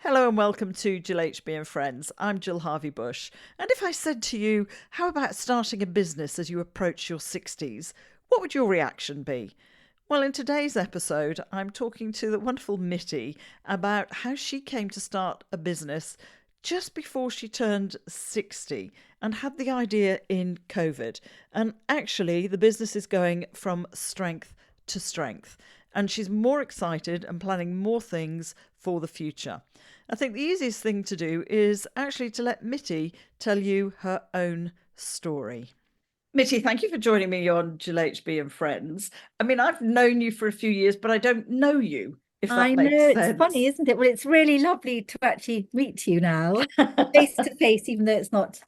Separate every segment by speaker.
Speaker 1: Hello and welcome to GillHB and Friends. I'm Jill Harvey-Bush. And if I said to you, how about starting a business as you approach your 60s? What would your reaction be? Well, in today's episode, I'm talking to the wonderful Mitty about how she came to start a business just before she turned 60 and had the idea in COVID. And actually, the business is going from strength to strength. And she's more excited and planning more things for the future. I think the easiest thing to do is actually to let Mitty tell you her own story. Mitty, thank you for joining me on GillHB and Friends. I mean, I've known you for a few years, but I don't know you, if
Speaker 2: I
Speaker 1: that
Speaker 2: know,
Speaker 1: makes
Speaker 2: it's
Speaker 1: sense.
Speaker 2: funny, isn't it? Well, it's really lovely to actually meet you now, face to face, even though it's not,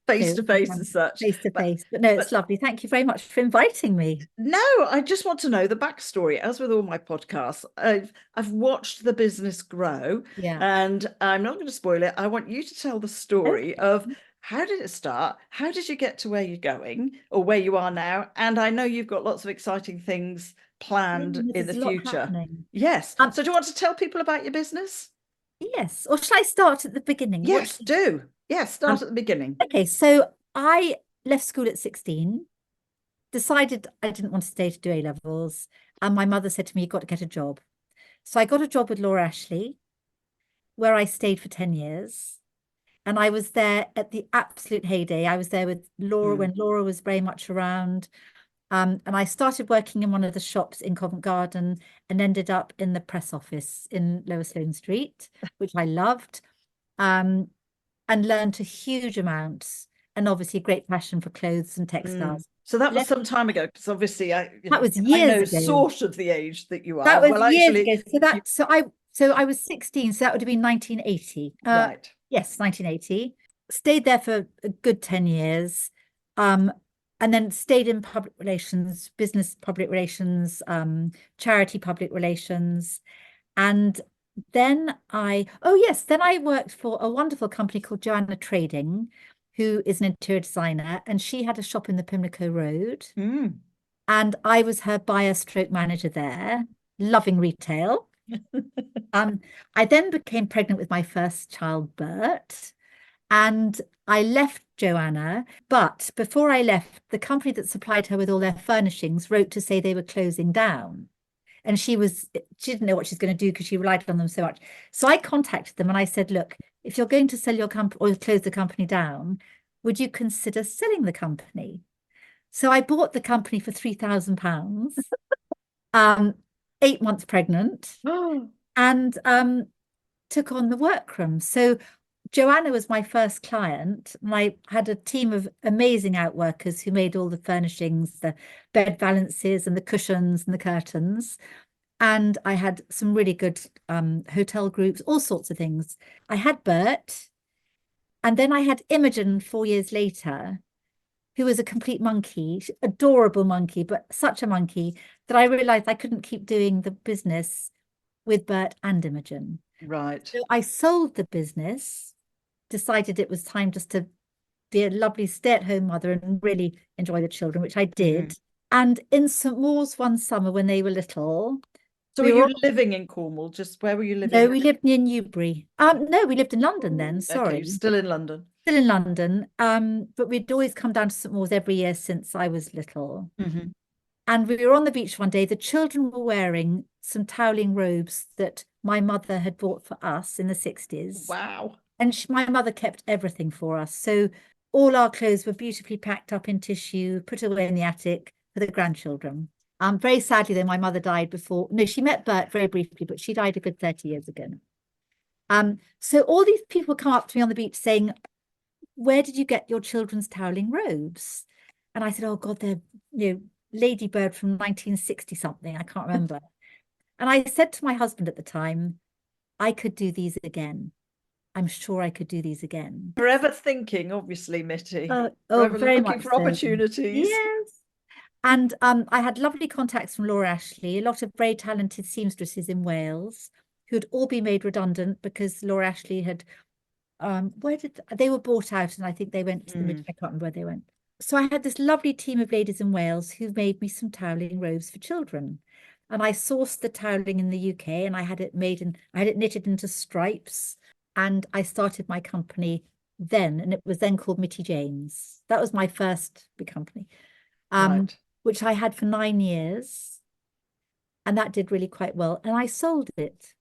Speaker 1: Face to face and such.
Speaker 2: face to
Speaker 1: But
Speaker 2: face. But no, it's
Speaker 1: but
Speaker 2: lovely. Thank you very much for inviting me.
Speaker 1: no, I just want to know the backstory. As with all my podcasts, I've watched the business grow,
Speaker 2: Yeah.
Speaker 1: and I'm not going to spoil it. I want you to tell the story
Speaker 2: Okay.
Speaker 1: of how did it start? How did you get to where you're going or where you are now? And I know you've got lots of exciting things planned in the
Speaker 2: There's a lot
Speaker 1: future.
Speaker 2: happening.
Speaker 1: Yes.
Speaker 2: Um,
Speaker 1: So do you want to tell people about your business?
Speaker 2: yes. Or should I start at the beginning?
Speaker 1: Yes, do. Yes, start
Speaker 2: Um,
Speaker 1: at the beginning.
Speaker 2: okay, so I left school at 16, decided I didn't want to stay to do A levels, and my mother said to me, "You've got to get a job." So I got a job with Laura Ashley, where I stayed for 10 years. And I was there at the absolute heyday. I was there with Laura
Speaker 1: Mm.
Speaker 2: when Laura was very much around. And I started working in one of the shops in Covent Garden and ended up in the press office in Lower Sloane Street, which I loved, um, and learned a huge amount. And obviously, great passion for clothes and
Speaker 1: Mm.
Speaker 2: textiles.
Speaker 1: So that was
Speaker 2: Left,
Speaker 1: some time ago, because obviously
Speaker 2: that was
Speaker 1: I
Speaker 2: years
Speaker 1: know
Speaker 2: ago.
Speaker 1: sort of the age that you are.
Speaker 2: That was
Speaker 1: Well,
Speaker 2: years
Speaker 1: actually,
Speaker 2: ago.
Speaker 1: you
Speaker 2: So I was 16, so that would have been 1980.
Speaker 1: right.
Speaker 2: Yes, 1980. Stayed there for a good 10 years. Um, and then stayed in public relations, business public relations, charity public relations. And then I worked for a wonderful company called Joanna Trading, who is an interior designer, and she had a shop in the Pimlico Road.
Speaker 1: Mm.
Speaker 2: And I was her buyer stroke manager there, loving retail. Um, I then became pregnant with my first child, Bert, and I left Joanna. But before I left, the company that supplied her with all their furnishings wrote to say they were closing down. And she didn't know what she's going to do because she relied on them so much. So I contacted them and I said, look, if you're going to sell your company or close the company down, would you consider selling the company? So I bought the company for £3,000, um, 8 months pregnant,
Speaker 1: Oh,
Speaker 2: and took on the workroom. So Joanna was my first client, and I had a team of amazing outworkers who made all the furnishings, the bed valances and the cushions and the curtains. And I had some really good hotel groups, all sorts of things. I had Bert, and then I had Imogen 4 years later, who was a complete monkey, adorable monkey, but such a monkey that I realized I couldn't keep doing the business with Bert and Imogen.
Speaker 1: right.
Speaker 2: So I sold the business, decided it was time just to be a lovely stay-at-home mother and really enjoy the children, which I
Speaker 1: Mm.
Speaker 2: did. And in St Mawes one summer when they were little,
Speaker 1: So were
Speaker 2: we were
Speaker 1: you
Speaker 2: all,
Speaker 1: living in Cornwall? Just where were you
Speaker 2: no,
Speaker 1: living?
Speaker 2: we lived near Newbury. No, we lived in London then,
Speaker 1: Okay, you're
Speaker 2: sorry.
Speaker 1: still in London.
Speaker 2: Still in London. But we'd always come down to St Mawes every year since I was little.
Speaker 1: Hmm.
Speaker 2: And we were on the beach one day. The children were wearing some toweling robes that my mother had bought for us in the 60s.
Speaker 1: Wow.
Speaker 2: And my mother kept everything for us. So all our clothes were beautifully packed up in tissue, put away in the attic for the grandchildren. Very sadly, though, my mother died before. No, she met Bert very briefly, but she died a good 30 years ago. So all these people come up to me on the beach saying, where did you get your children's toweling robes? And I said, oh God, they're, Lady Bird from 1960 something. I can't remember. And I said to my husband at the time, I could do these again. I'm sure I could do these again.
Speaker 1: Forever thinking, obviously, Mitty.
Speaker 2: Oh,
Speaker 1: Forever
Speaker 2: very
Speaker 1: looking
Speaker 2: much
Speaker 1: for
Speaker 2: so.
Speaker 1: opportunities.
Speaker 2: Yes. And I had lovely contacts from Laura Ashley, a lot of very talented seamstresses in Wales who'd all been made redundant because Laura Ashley had where did they were bought out, and I think they went to the
Speaker 1: Mm.
Speaker 2: I can't remember where they went. So I had this lovely team of ladies in Wales who made me some toweling robes for children. And I sourced the toweling in the UK, and I had it knitted into stripes. And I started my company then, and it was then called Mitty James. That was my first big company,
Speaker 1: Right.
Speaker 2: which I had for 9 years. And that did really quite well. And I sold it.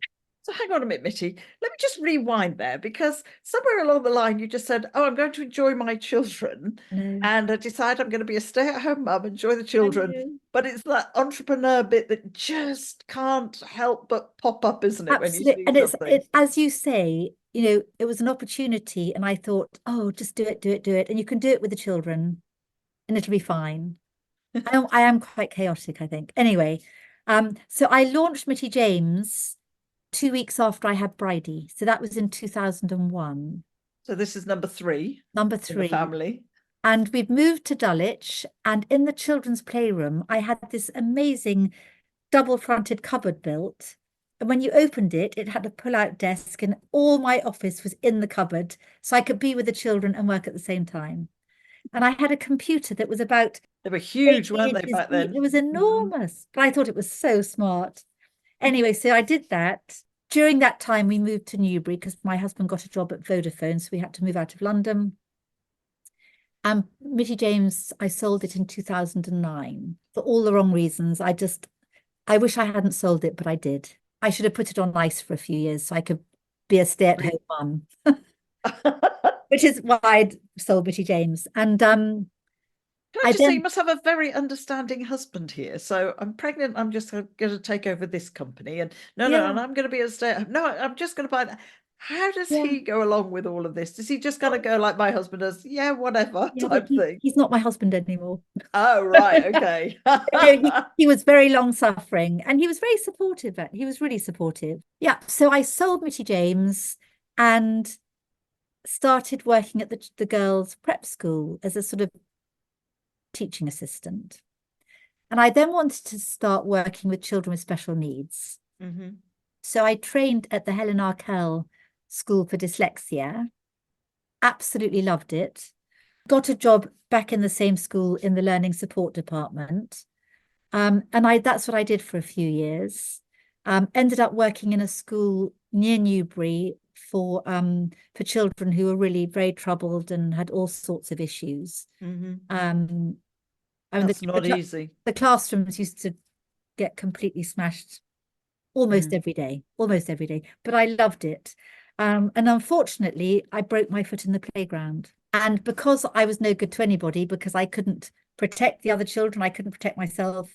Speaker 1: So hang on a minute, Mitty. Let me just rewind there, because somewhere along the line you just said, "Oh, I'm going to enjoy my children,
Speaker 2: No,
Speaker 1: and I decide I'm going to be a stay-at-home mum, enjoy the
Speaker 2: I
Speaker 1: children."
Speaker 2: know.
Speaker 1: But it's that entrepreneur bit that just can't help but pop up, isn't it, when you
Speaker 2: Absolutely.
Speaker 1: see
Speaker 2: And
Speaker 1: something?
Speaker 2: as you say, it was an opportunity, and I thought, oh, just do it, do it, do it. And you can do it with the children, and it'll be fine. I am quite chaotic, I think. Anyway, so I launched Mitty James 2 weeks after I had Bridie. So that was in 2001,
Speaker 1: So this is number three
Speaker 2: number
Speaker 1: in the
Speaker 2: 3.
Speaker 1: family.
Speaker 2: And we've moved to Dulwich, and in the children's playroom, I had this amazing double-fronted cupboard built. And when you opened it, it had a pull-out desk, and all my office was in the cupboard, so I could be with the children and work at the same time. And I had a computer that was about
Speaker 1: They were
Speaker 2: 80
Speaker 1: huge, weren't they,
Speaker 2: inches
Speaker 1: back
Speaker 2: deep. It
Speaker 1: then?
Speaker 2: was
Speaker 1: Mhm.
Speaker 2: enormous, but I thought it was so smart. Anyway, so I did that. During that time, we moved to Newbury because my husband got a job at Vodafone, so we had to move out of London. And Mitty James, I sold it in 2009 for all the wrong reasons. I wish I hadn't sold it, but I did. I should have put it on ice for a few years so I could be a stay-at-home mum, which is why I sold Mitty James. And
Speaker 1: Can I
Speaker 2: I
Speaker 1: just say, you
Speaker 2: then,
Speaker 1: must have a very understanding husband here. So I'm pregnant. I'm just going to take over this company, and no,
Speaker 2: yeah,
Speaker 1: and I'm going to be a stay. No, I'm just going to buy that. How does
Speaker 2: yeah.
Speaker 1: he go along with all of this? Does he just kind of go like my husband does? Yeah, whatever
Speaker 2: Yeah, but
Speaker 1: type thing.
Speaker 2: he's not my husband anymore.
Speaker 1: Oh, right, okay.
Speaker 2: No, he was very long suffering, and he was very supportive. He was really supportive. Yeah. So I sold Mitty James and started working at the girls' prep school as a sort of teaching assistant. And I then wanted to start working with children with special needs.
Speaker 1: Hmm.
Speaker 2: So I trained at the Helen Arkell School for Dyslexia, absolutely loved it. Got a job back in the same school in the learning support department. And that's what I did for a few years. Ended up working in a school near Newbury for children who were really very troubled and had all sorts of issues.
Speaker 1: Hmm.
Speaker 2: Um, I mean,
Speaker 1: That's not easy.
Speaker 2: the classrooms used to get completely smashed
Speaker 1: Mm.
Speaker 2: almost every day, but I loved it. And unfortunately, I broke my foot in the playground. And because I was no good to anybody, because I couldn't protect the other children, I couldn't protect myself,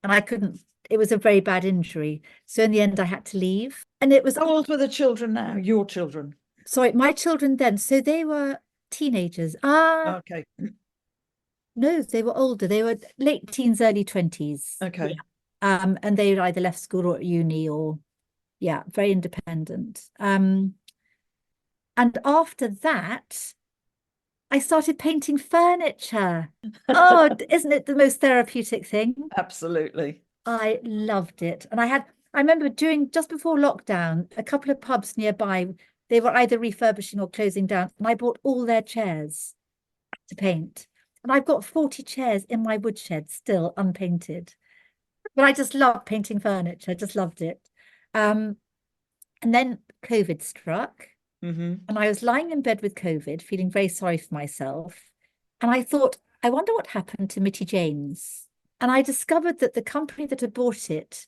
Speaker 2: and it was a very bad injury. So in the end, I had to leave. And it was,
Speaker 1: How old were the children now? Your children?
Speaker 2: sorry, my children then, so they were teenagers.
Speaker 1: Okay.
Speaker 2: No, they were older. They were late teens, early 20s. Yeah.
Speaker 1: Okay.
Speaker 2: And they either left school or at uni or, yeah, very independent. And after that, I started painting furniture. Oh, isn't it the most therapeutic thing?
Speaker 1: Absolutely.
Speaker 2: I loved it. And I remember just before lockdown, a couple of pubs nearby, they were either refurbishing or closing down. And I bought all their chairs to paint. And I've got 40 chairs in my woodshed still unpainted. But I just love painting furniture. I just loved it. Um, and then COVID struck.
Speaker 1: Hmm.
Speaker 2: And I was lying in bed with COVID, feeling very sorry for myself. And I thought, I wonder what happened to Mitty James. And I discovered that the company that had bought it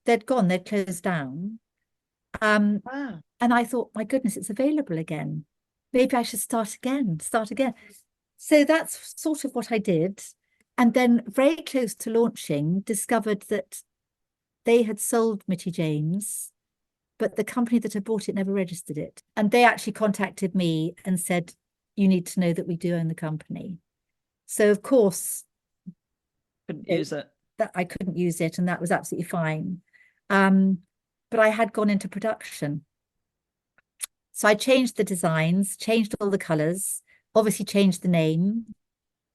Speaker 2: they'd closed down. Um,
Speaker 1: Wow.
Speaker 2: and I thought, my goodness, it's available again. Maybe I should start again. So that's sort of what I did. And then very close to launching, discovered that they had sold Mitty James, but the company that had bought it never registered it. And they actually contacted me and said, you need to know that we do own the company. So of course,
Speaker 1: Couldn't use it.
Speaker 2: that I couldn't use it, and that was absolutely fine. Um, but I had gone into production. So I changed the designs, changed all the colours, obviously changed the name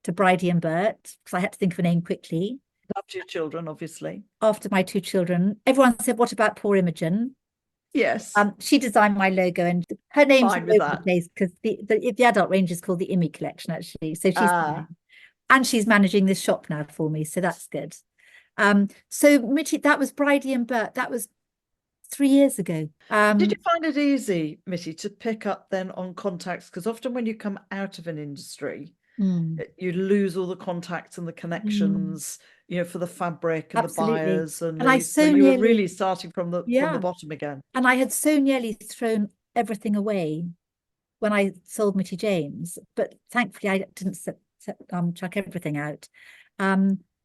Speaker 2: to Bridie and Bert, because I had to think of a name quickly.
Speaker 1: Loved your children, obviously.
Speaker 2: After my 2 children, everyone said, what about poor Imogen?
Speaker 1: Yes.
Speaker 2: She designed my logo, and her name's all
Speaker 1: Fine with
Speaker 2: over the
Speaker 1: that.
Speaker 2: place because the adult range is called the Imi collection, actually. So she's
Speaker 1: Ah,
Speaker 2: and she's managing this shop now for me, so that's good. So Mitty, that was Bridie and Bert. That was 3 years ago.
Speaker 1: Did you find it easy, Mitty, to pick up then on contacts? Because often when you come out of an industry,
Speaker 2: mm,
Speaker 1: you lose all the contacts and the
Speaker 2: mm,
Speaker 1: connections, for the fabric and the
Speaker 2: absolutely.
Speaker 1: buyers and
Speaker 2: And I
Speaker 1: so
Speaker 2: so
Speaker 1: you were
Speaker 2: nearly,
Speaker 1: really starting from the
Speaker 2: yeah,
Speaker 1: bottom again.
Speaker 2: and I had so nearly thrown everything away when I sold Mitty James, but thankfully I didn't chuck everything out.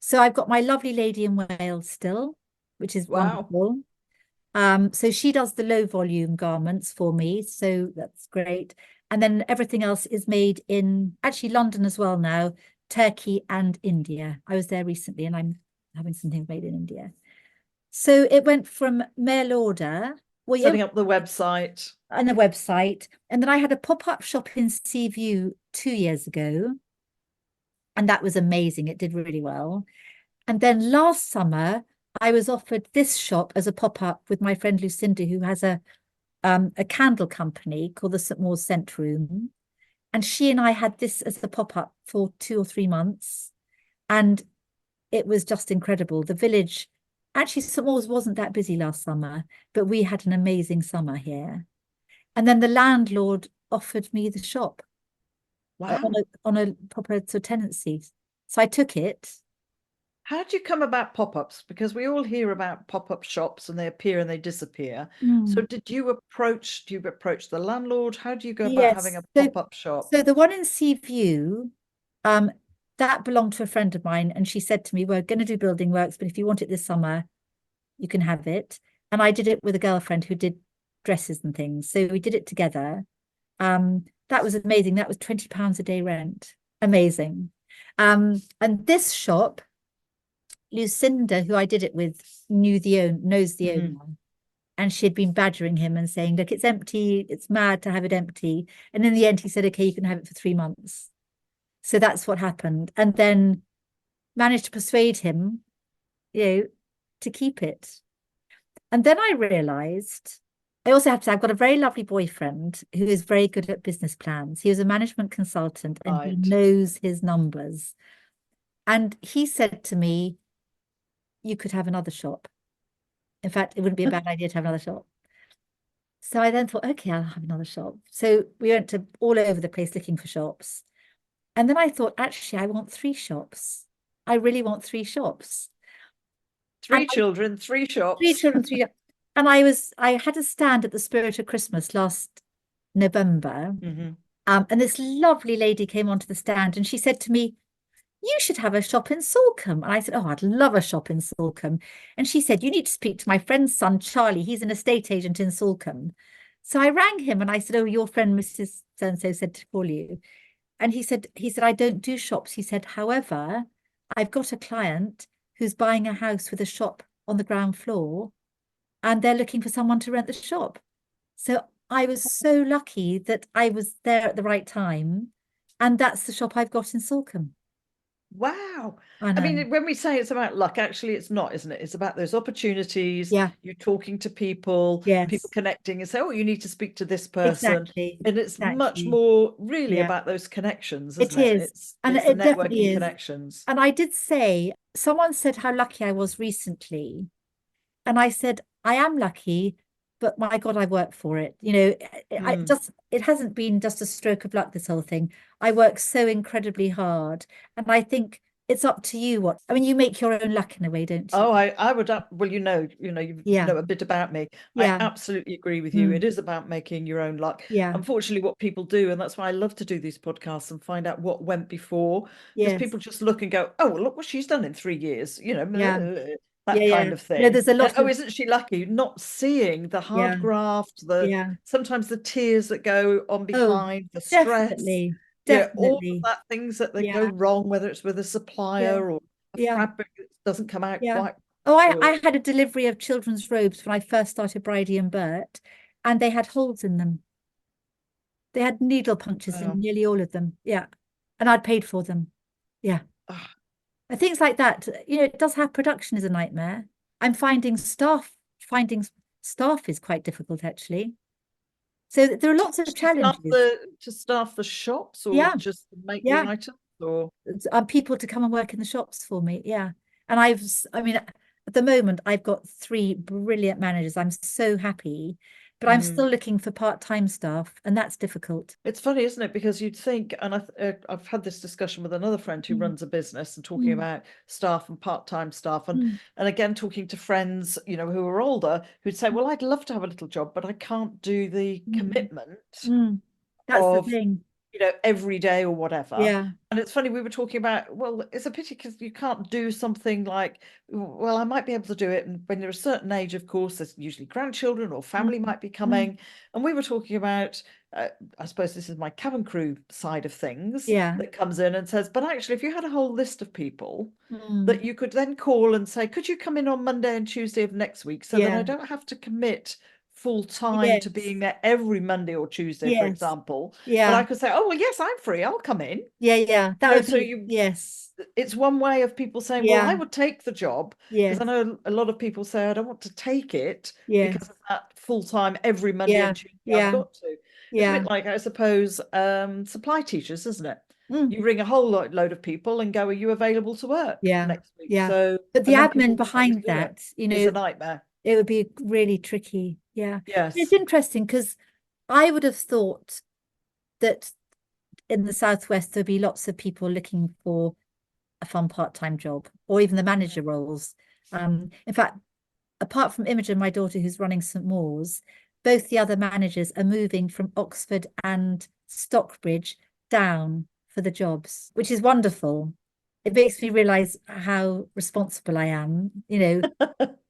Speaker 2: So I've got my lovely lady in Wales still, which is
Speaker 1: Wow.
Speaker 2: wonderful. So she does the low volume garments for me, so that's great. And then everything else is made in actually London as well now, Turkey and India. I was there recently and I'm having some things made in India. So it went from mail order, well, yeah,
Speaker 1: Setting up the website.
Speaker 2: and a website. And then I had a pop-up shop in Seaview 2 years ago. And that was amazing. It did really well. And then last summer, I was offered this shop as a pop-up with my friend Lucinda, who has a candle company called the St Mawes Scent Room. And she and I had this as a pop-up for 2 or 3 months. And it was just incredible. The village, actually, St Mawes wasn't that busy last summer, but we had an amazing summer here. And then the landlord offered me the shop on
Speaker 1: Wow.
Speaker 2: a proper sort of tenancy. So I took it.
Speaker 1: How do you come about pop-ups? Because we all hear about pop-up shops and they appear and they disappear. So
Speaker 2: Mm.
Speaker 1: do you approach the landlord? How do you go about having
Speaker 2: Yes.
Speaker 1: a pop-up shop?
Speaker 2: So the one in Seaview, um, that belonged to a friend of mine, and she said to me, "We're going to do building works, but if you want it this summer, you can have it." And I did it with a girlfriend who did dresses and things. So we did it together. That was amazing. That was £20 a day rent. Amazing. And this shop, Lucinda, who I did it with, knows the
Speaker 1: Mhm.
Speaker 2: owner. And she had been badgering him and saying, "Look, it's empty. It's mad to have it empty." And in the end, he said, "Okay, you can have it for 3 months." So that's what happened. And then managed to persuade him, you know, to keep it. And then I realized I also have to say, I've got a very lovely boyfriend who is very good at business plans. He was a management consultant and he
Speaker 1: Right.
Speaker 2: knows his numbers. And he said to me, "You could have another shop. In fact, it wouldn't be a bad idea to have another shop." So I then thought, okay, I'll have another shop. So we went to all over the place looking for shops. And then I thought, actually, I want 3 shops. I really want 3 shops. And
Speaker 1: Three children, three
Speaker 2: three
Speaker 1: shops.
Speaker 2: children, 3 shops. And I had a stand at the Spirit of Christmas last November.
Speaker 1: Mhm.
Speaker 2: And this lovely lady came onto the stand and she said to me, "You should have a shop in Salcombe." And I said, "Oh, I'd love a shop in Salcombe." And she said, "You need to speak to my friend's son, Charlie. He's an estate agent in Salcombe." So I rang him and I said, "Oh, your friend, Mrs. So-and-so said to call you." And he said, "I don't do shops." He said, "However, I've got a client who's buying a house with a shop on the ground floor and they're looking for someone to rent the shop." So I was so lucky that I was there at the right time. And that's the shop I've got in Salcombe.
Speaker 1: Wow.
Speaker 2: I
Speaker 1: I
Speaker 2: know.
Speaker 1: mean, when we say it's about luck, actually it's not, isn't it? It's about those opportunities,
Speaker 2: Yeah.
Speaker 1: you talking to people
Speaker 2: Yes.
Speaker 1: connecting and say, oh, you need to speak to this person.
Speaker 2: Exactly.
Speaker 1: And it's much
Speaker 2: Exactly.
Speaker 1: more really
Speaker 2: Yeah,
Speaker 1: about those connections,
Speaker 2: it
Speaker 1: isn't it?
Speaker 2: is.
Speaker 1: It's
Speaker 2: And
Speaker 1: it's the
Speaker 2: it definitely
Speaker 1: networking
Speaker 2: is.
Speaker 1: connections.
Speaker 2: And I did say, someone said how lucky I was recently. And I said, "I am lucky, but my God, I work for it."
Speaker 1: Mm.
Speaker 2: It hasn't been just a stroke of luck, this whole thing. I work so incredibly hard. And I think it's up to you I mean, you make your own luck in a way, don't you?
Speaker 1: Oh, I would well, you
Speaker 2: Yeah.
Speaker 1: know a bit about me. I
Speaker 2: Yeah.
Speaker 1: absolutely agree with you.
Speaker 2: Mm,
Speaker 1: It is about making your own luck.
Speaker 2: yeah.
Speaker 1: Unfortunately, what people do, and that's why I love to do these podcasts and find out what went before, because
Speaker 2: Yes.
Speaker 1: people just look and go, "Oh, well, look what she's done in 3 years,"
Speaker 2: Yeah. Yeah.
Speaker 1: that
Speaker 2: Yeah.
Speaker 1: kind of thing.
Speaker 2: There's a
Speaker 1: And
Speaker 2: lot
Speaker 1: oh,
Speaker 2: of,
Speaker 1: isn't she lucky? Not seeing the
Speaker 2: yeah.
Speaker 1: hard graft, the
Speaker 2: Yeah.
Speaker 1: sometimes the tears that go on
Speaker 2: Oh,
Speaker 1: behind, the stress,
Speaker 2: definitely.
Speaker 1: all of
Speaker 2: Definitely.
Speaker 1: that things that go
Speaker 2: Yeah.
Speaker 1: wrong, whether it's with a
Speaker 2: Yeah.
Speaker 1: supplier or a
Speaker 2: Yeah.
Speaker 1: fabric that doesn't come out
Speaker 2: Yeah.
Speaker 1: quite
Speaker 2: Oh,
Speaker 1: or
Speaker 2: I had a delivery of children's robes when I first started Bridie and Bert, and they had holes in them. They had needle punctures in
Speaker 1: wow.
Speaker 2: nearly all of them. Yeah. And I'd paid for them. Yeah.
Speaker 1: Ah,
Speaker 2: And things like that. It does have production is a nightmare. I'm finding staff is quite difficult actually. So there are lots of challenges.
Speaker 1: to staff the shops or
Speaker 2: Yeah.
Speaker 1: just make the
Speaker 2: Yeah.
Speaker 1: items or
Speaker 2: People to come and work in the shops for me. Yeah. And I mean, at the moment, I've got 3 brilliant managers. I'm so happy, but I'm still looking for part-time staff, and that's difficult.
Speaker 1: It's funny, isn't it? Because you'd think, and I've had this discussion with another friend who
Speaker 2: Mm,
Speaker 1: runs a business and talking
Speaker 2: mm,
Speaker 1: about staff and part-time staff,
Speaker 2: mm,
Speaker 1: and again talking to friends, who are older, who'd say, "Well, I'd love to have a little job, but I can't do the
Speaker 2: mm,
Speaker 1: commitment
Speaker 2: mm. That's the
Speaker 1: of
Speaker 2: thing.
Speaker 1: every day or whatever."
Speaker 2: Yeah.
Speaker 1: And it's funny, we were talking about, well, it's a pity because you can't do something like, well, I might be able to do it. And when you're a certain age, of course, there's usually grandchildren or
Speaker 2: Mm,
Speaker 1: family might be
Speaker 2: mm.
Speaker 1: coming. And we were talking about, I suppose this is my cabin crew side of things
Speaker 2: Yeah.
Speaker 1: that comes in and says, but actually, if you had a whole list of people
Speaker 2: Mm.
Speaker 1: that you could then call and say, could you come in on Monday and Tuesday of next week so that I
Speaker 2: Yeah.
Speaker 1: don't have to commit full time to
Speaker 2: Yes.
Speaker 1: being there every Monday or Tuesday, for
Speaker 2: Yes.
Speaker 1: example, but
Speaker 2: Yeah.
Speaker 1: I could say, oh, well, yes, I'm free. I'll come in.
Speaker 2: Yeah. Yeah. That would
Speaker 1: So
Speaker 2: be, yes.
Speaker 1: it's one way of people saying, well, I
Speaker 2: Yeah.
Speaker 1: would take the job, because I
Speaker 2: Yes.
Speaker 1: know a lot of people say, I don't want to take it because
Speaker 2: Yes.
Speaker 1: of that full time every Monday
Speaker 2: Yeah.
Speaker 1: and Tuesday I've
Speaker 2: Yeah.
Speaker 1: got to. It's a
Speaker 2: Yeah.
Speaker 1: bit like, I suppose, supply teachers, isn't it?
Speaker 2: Mm.
Speaker 1: You ring a whole load of people and go, are you available to work
Speaker 2: Yeah.
Speaker 1: next week?
Speaker 2: Yeah.
Speaker 1: So,
Speaker 2: But the
Speaker 1: and then
Speaker 2: admin
Speaker 1: people don't want
Speaker 2: behind
Speaker 1: to do it.
Speaker 2: that,
Speaker 1: It's a nightmare.
Speaker 2: it would be really tricky. Yeah. It's
Speaker 1: Yes.
Speaker 2: interesting because I would have thought that in the Southwest there'd be lots of people looking for a fun part-time job or even the manager roles. In fact, apart from Imogen, my daughter, who's running St Mawes, both the other managers are moving from Oxford and Stockbridge down for the jobs, which is wonderful. It makes me realize how responsible I am,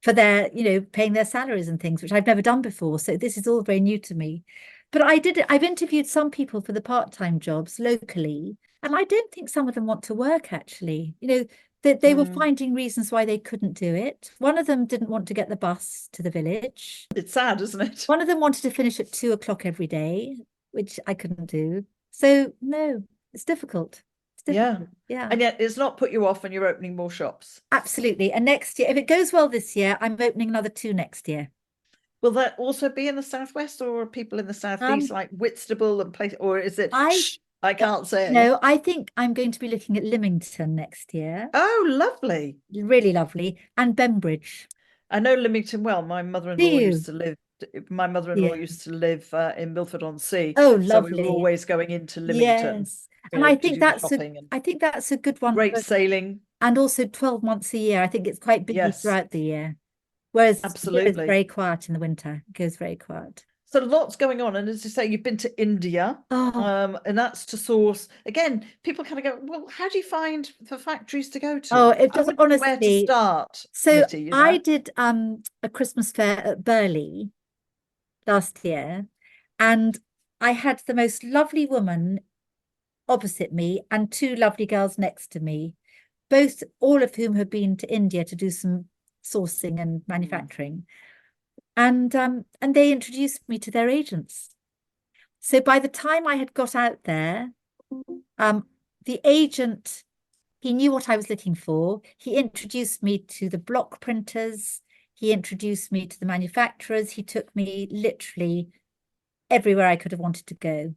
Speaker 2: for their, paying their salaries and things, which I've never done before. So this is all very new to me. But I've interviewed some people for the part-time jobs locally, and I don't think some of them want to work actually. They were
Speaker 1: Mm.
Speaker 2: finding reasons why they couldn't do it. One of them didn't want to get the bus to the village.
Speaker 1: It's sad, isn't it?
Speaker 2: One of them wanted to finish at 2 o'clock every day, which I couldn't do. So no, it's difficult. It's
Speaker 1: Yeah.
Speaker 2: difficult. Yeah,
Speaker 1: And yet it's not put you off when you're opening more shops.
Speaker 2: absolutely. And next year, if it goes well this year, I'm opening another 2 next year.
Speaker 1: Will that also be in the southwest, or are people in the southeast
Speaker 2: Um,
Speaker 1: like Whitstable and place, or is it?
Speaker 2: I
Speaker 1: Shh, I can't say.
Speaker 2: no, I think I'm going to be looking at Lymington next year.
Speaker 1: Oh, lovely.
Speaker 2: Really lovely. And Bembridge.
Speaker 1: I know Lymington well.
Speaker 2: Do you?
Speaker 1: My mother-in-law
Speaker 2: Yeah.
Speaker 1: used to live in Milford-on-Sea,
Speaker 2: Oh,
Speaker 1: so we were
Speaker 2: lovely.
Speaker 1: always going into Lymington,
Speaker 2: Yes. And I
Speaker 1: to
Speaker 2: think
Speaker 1: do the
Speaker 2: that's a
Speaker 1: shopping, and
Speaker 2: I think that's a good one
Speaker 1: great
Speaker 2: for,
Speaker 1: sailing.
Speaker 2: and also 12 months a year. I think it's quite busy
Speaker 1: Yes,
Speaker 2: throughout the year. Whereas here it's
Speaker 1: absolutely.
Speaker 2: very quiet in the winter. It goes very quiet.
Speaker 1: So lots going on, and as you say, you've been to India,
Speaker 2: Oh,
Speaker 1: and that's to source. Again, people kind of go, well, how do you find the factories to go
Speaker 2: oh,
Speaker 1: to?
Speaker 2: it
Speaker 1: I
Speaker 2: does
Speaker 1: wouldn't know where to
Speaker 2: honestly.
Speaker 1: start,
Speaker 2: So
Speaker 1: Mitty,
Speaker 2: I did a Christmas fair at Burley last year, and I had the most lovely woman opposite me and 2 lovely girls next to me, both all of whom have been to India to do some sourcing and
Speaker 1: Mm.
Speaker 2: manufacturing. And they introduced me to their agents. So by the time I had got out there, um, the agent, he knew what I was looking for. He introduced me to the block printers. He introduced me to the manufacturers. He took me literally everywhere I could have wanted to go.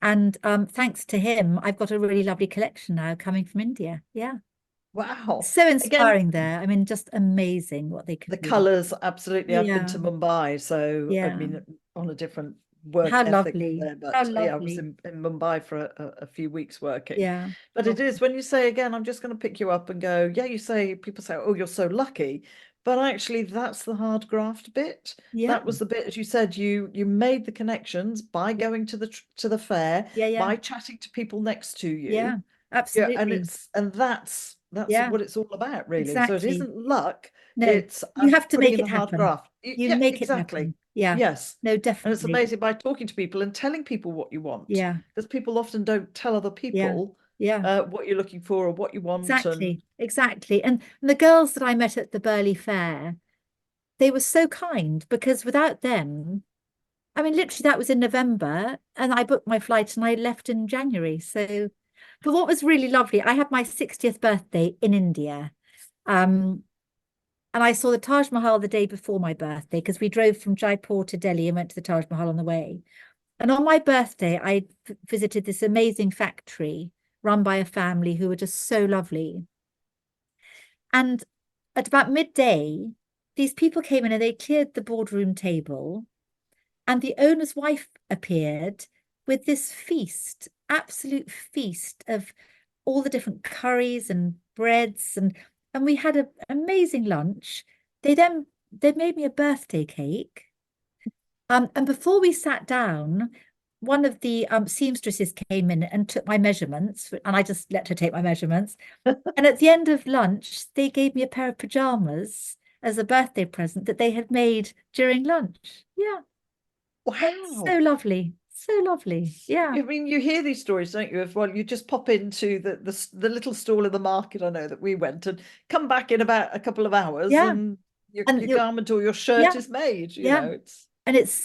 Speaker 2: And thanks to him, I've got a really lovely collection now coming from India. Yeah.
Speaker 1: Wow.
Speaker 2: So
Speaker 1: Again,
Speaker 2: inspiring there. I mean, just amazing what they can
Speaker 1: the
Speaker 2: do.
Speaker 1: colours, absolutely. I've been
Speaker 2: Yeah.
Speaker 1: to Mumbai, so I
Speaker 2: Yeah.
Speaker 1: mean, on a different work
Speaker 2: How
Speaker 1: ethic
Speaker 2: lovely.
Speaker 1: there,
Speaker 2: How
Speaker 1: but yeah, I was
Speaker 2: lovely.
Speaker 1: in Mumbai for a few weeks working.
Speaker 2: Yeah.
Speaker 1: But it
Speaker 2: Oh,
Speaker 1: is, when you say, again, I'm just going to pick you up and go, yeah, people say, oh, you're so lucky. But actually, that's the hard graft bit.
Speaker 2: yeah.
Speaker 1: That was the bit, as you said, you made the connections by
Speaker 2: Yeah.
Speaker 1: going to the fair,
Speaker 2: Yeah. Yeah.
Speaker 1: by chatting to people next to
Speaker 2: Yeah.
Speaker 1: you. Yeah, and
Speaker 2: Absolutely.
Speaker 1: that's
Speaker 2: Yeah.
Speaker 1: what it's all about, really. So it
Speaker 2: Exactly.
Speaker 1: isn't luck,
Speaker 2: No,
Speaker 1: it's
Speaker 2: you have to
Speaker 1: putting
Speaker 2: make
Speaker 1: in the
Speaker 2: it
Speaker 1: hard
Speaker 2: happen.
Speaker 1: graft.
Speaker 2: You
Speaker 1: Yeah,
Speaker 2: make it
Speaker 1: exactly.
Speaker 2: happen. Yeah.
Speaker 1: Yes.
Speaker 2: No,
Speaker 1: And it's
Speaker 2: definitely.
Speaker 1: amazing by talking to people and telling people what you want,
Speaker 2: Yeah.
Speaker 1: because people often don't tell other
Speaker 2: Yeah.
Speaker 1: people
Speaker 2: Yeah.
Speaker 1: what you're looking for or what you want. And
Speaker 2: Exactly. Exactly. And the girls that I met at the Burley Fair, they were so kind because without them, I mean, literally that was in November and I booked my flight and I left in January. So, but what was really lovely, I had my 60th birthday in India. Um, and I saw the Taj Mahal the day before my birthday because we drove from Jaipur to Delhi and went to the Taj Mahal on the way. And on my birthday, I visited this amazing factory run by a family who were just so lovely. And at about midday, these people came in and they cleared the boardroom table, and the owner's wife appeared with this feast, absolute feast of all the different curries and breads, and we had an amazing lunch. They made me a birthday cake. And before we sat down, one of the seamstresses came in and took my measurements, and I just let her take my measurements. And at the end of lunch, they gave me a pair of pajamas as a birthday present that they had made during lunch. Yeah, so
Speaker 1: Wow.
Speaker 2: lovely, so lovely. Yeah,
Speaker 1: I mean, you hear these stories, don't you? Of well, you just pop into the little stall in the market. I know that we went and come back in about a couple of hours,
Speaker 2: yeah,
Speaker 1: and
Speaker 2: and
Speaker 1: your garment or your
Speaker 2: yeah,
Speaker 1: shirt is made. You
Speaker 2: yeah,
Speaker 1: know, it's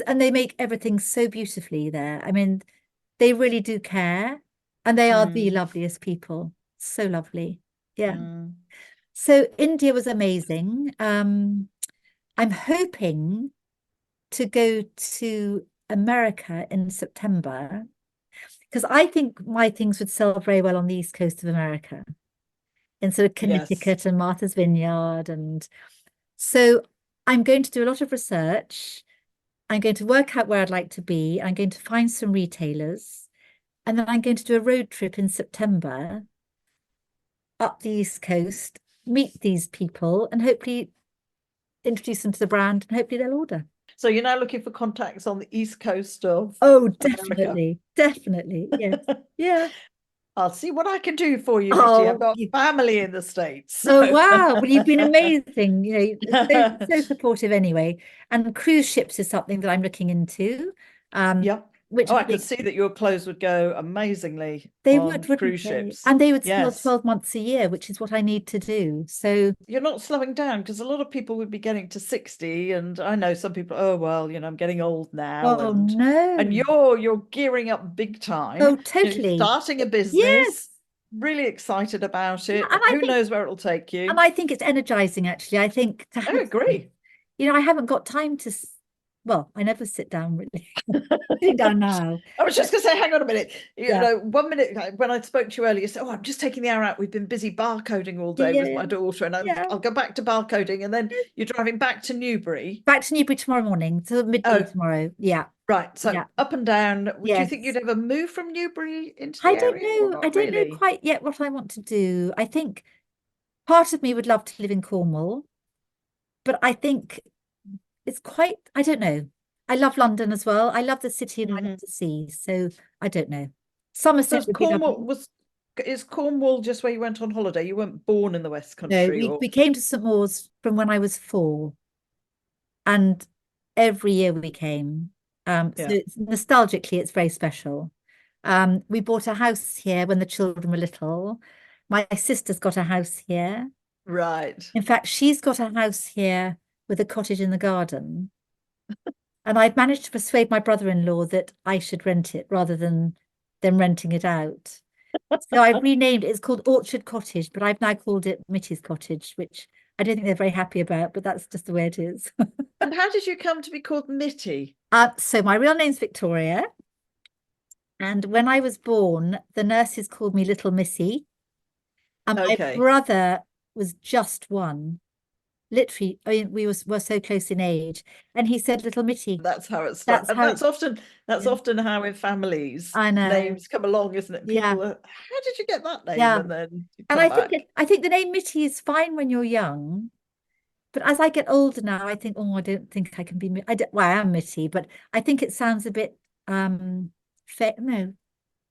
Speaker 2: and they make everything so beautifully there. I mean, they really do care, and they are the
Speaker 1: mm,
Speaker 2: loveliest people. So lovely. Yeah.
Speaker 1: mm,
Speaker 2: So India was amazing. I'm hoping to go to America in September because I think my things would sell very well on the east coast of America, in sort of
Speaker 1: yes.
Speaker 2: Connecticut and Martha's Vineyard. And so I'm going to do a lot of research. I'm going to work out where I'd like to be. I'm going to find some retailers. And then I'm going to do a road trip in September up the East Coast, meet these people, and hopefully introduce them to the brand, and hopefully they'll order.
Speaker 1: So you're now looking for contacts on the east coast of
Speaker 2: Oh,
Speaker 1: America.
Speaker 2: definitely. Definitely. Yes. Yeah.
Speaker 1: I'll see what I can do for you, Mitty. I've
Speaker 2: Oh,
Speaker 1: got family in the States.
Speaker 2: oh
Speaker 1: So.
Speaker 2: wow. Well, you've been amazing. So supportive anyway. And cruise ships is something that I'm looking into, um,
Speaker 1: Yeah.
Speaker 2: which
Speaker 1: Oh,
Speaker 2: I
Speaker 1: I could
Speaker 2: think
Speaker 1: see that your clothes would go amazingly
Speaker 2: they would,
Speaker 1: on
Speaker 2: wouldn't
Speaker 1: cruise
Speaker 2: they?
Speaker 1: ships.
Speaker 2: And they would sail
Speaker 1: Yes.
Speaker 2: 12 months a year, which is what I need to do. So,
Speaker 1: You're not slowing down because a lot of people would be getting to 60, and I know some people, oh well, I'm getting old now,
Speaker 2: oh
Speaker 1: and
Speaker 2: no.
Speaker 1: you're gearing up big time.
Speaker 2: Oh, totally.
Speaker 1: Starting a business,
Speaker 2: Yes.
Speaker 1: really excited about
Speaker 2: Yeah,
Speaker 1: it. Who knows where it'll take
Speaker 2: and
Speaker 1: you?
Speaker 2: I think it's energizing actually. I think to
Speaker 1: I
Speaker 2: have,
Speaker 1: agree.
Speaker 2: I haven't got time to, well, I never sit down really. Sitting down now.
Speaker 1: I was just
Speaker 2: But
Speaker 1: going to say, hang on a minute.
Speaker 2: yeah,
Speaker 1: 1 minute when I spoke to you earlier, you said, "Oh, I'm just taking the hour out. We've been busy barcoding all day with
Speaker 2: yeah,
Speaker 1: my daughter, and
Speaker 2: yeah.
Speaker 1: I'll go back to barcoding." And then you're driving back to Newbury.
Speaker 2: Back to Newbury tomorrow morning, so midday
Speaker 1: Oh,
Speaker 2: tomorrow. Yeah,
Speaker 1: right. So
Speaker 2: yeah,
Speaker 1: up and down. Would you think
Speaker 2: yes.
Speaker 1: you'd ever move from Newbury into
Speaker 2: I
Speaker 1: the
Speaker 2: don't
Speaker 1: area, or
Speaker 2: know. I
Speaker 1: not
Speaker 2: don't know
Speaker 1: really?
Speaker 2: quite yet what I want to do. I think part of me would love to live in Cornwall, but I think it's quite, I don't know. I love London as well. I love the city and I love
Speaker 1: Hmm.
Speaker 2: the sea. So I don't know.
Speaker 1: So
Speaker 2: Somerset would be lovely.
Speaker 1: is Cornwall just where you went on holiday? You weren't born in the West
Speaker 2: No,
Speaker 1: Country,
Speaker 2: we
Speaker 1: or
Speaker 2: came to St Mawes from when I was 4, and every year we came. So
Speaker 1: yeah,
Speaker 2: nostalgically, it's very special. We bought a house here when the children were little. My sister's got a house here.
Speaker 1: right.
Speaker 2: In fact, she's got a house here with a cottage in the garden. And I've managed to persuade my brother-in-law that I should rent it rather than them renting it out. So I've renamed it. It's called Orchard Cottage, but I've now called it Mitty's Cottage, which I don't think they're very happy about, but that's just the way it is.
Speaker 1: And how did you come to be called Mitty?
Speaker 2: So my real name's Victoria. And when I was born, the nurses called me Little Missy. And my
Speaker 1: Okay.
Speaker 2: brother was just 1. Literally, I mean, were so close in age. And he said, Little Mitty.
Speaker 1: That's how it starts.
Speaker 2: That's
Speaker 1: And
Speaker 2: how it,
Speaker 1: that's
Speaker 2: yeah,
Speaker 1: often how in families
Speaker 2: I know.
Speaker 1: names come along, isn't it?
Speaker 2: Yeah.
Speaker 1: People are, how did you get that name?
Speaker 2: Yeah.
Speaker 1: And then you
Speaker 2: And
Speaker 1: come back.
Speaker 2: I think the name Mitty is fine when you're young. But as I get older now, I think, oh, I don't think I can be, well, I am Mitty, but I think it sounds a bit, no,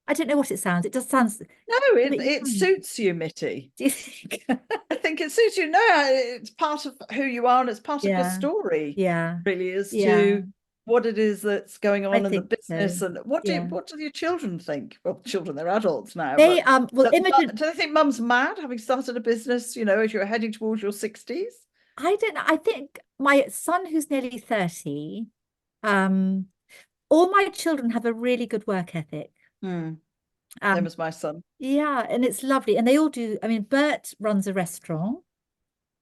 Speaker 2: I don't know what it sounds. It just sounds
Speaker 1: No,
Speaker 2: a bit
Speaker 1: it
Speaker 2: young.
Speaker 1: suits you, Mitty.
Speaker 2: Do you think?
Speaker 1: I think it suits you. No, it's part of who you are, and it's part of your
Speaker 2: Yeah,
Speaker 1: story,
Speaker 2: yeah,
Speaker 1: really, as
Speaker 2: yeah,
Speaker 1: to what it is that's going
Speaker 2: I
Speaker 1: on in the
Speaker 2: think
Speaker 1: business.
Speaker 2: so.
Speaker 1: And
Speaker 2: Yeah.
Speaker 1: what do your children think? Well, children, they're adults now,
Speaker 2: They,
Speaker 1: but
Speaker 2: well, Imogen,
Speaker 1: do they think mum's mad having started a business, as you're heading towards your 60s?
Speaker 2: I don't know. I think my son, who's nearly 30, um, all my children have a really good work ethic.
Speaker 1: Hmm. Same
Speaker 2: Um,
Speaker 1: as my son.
Speaker 2: yeah, and it's lovely. And they all do. I mean, Bert runs a restaurant,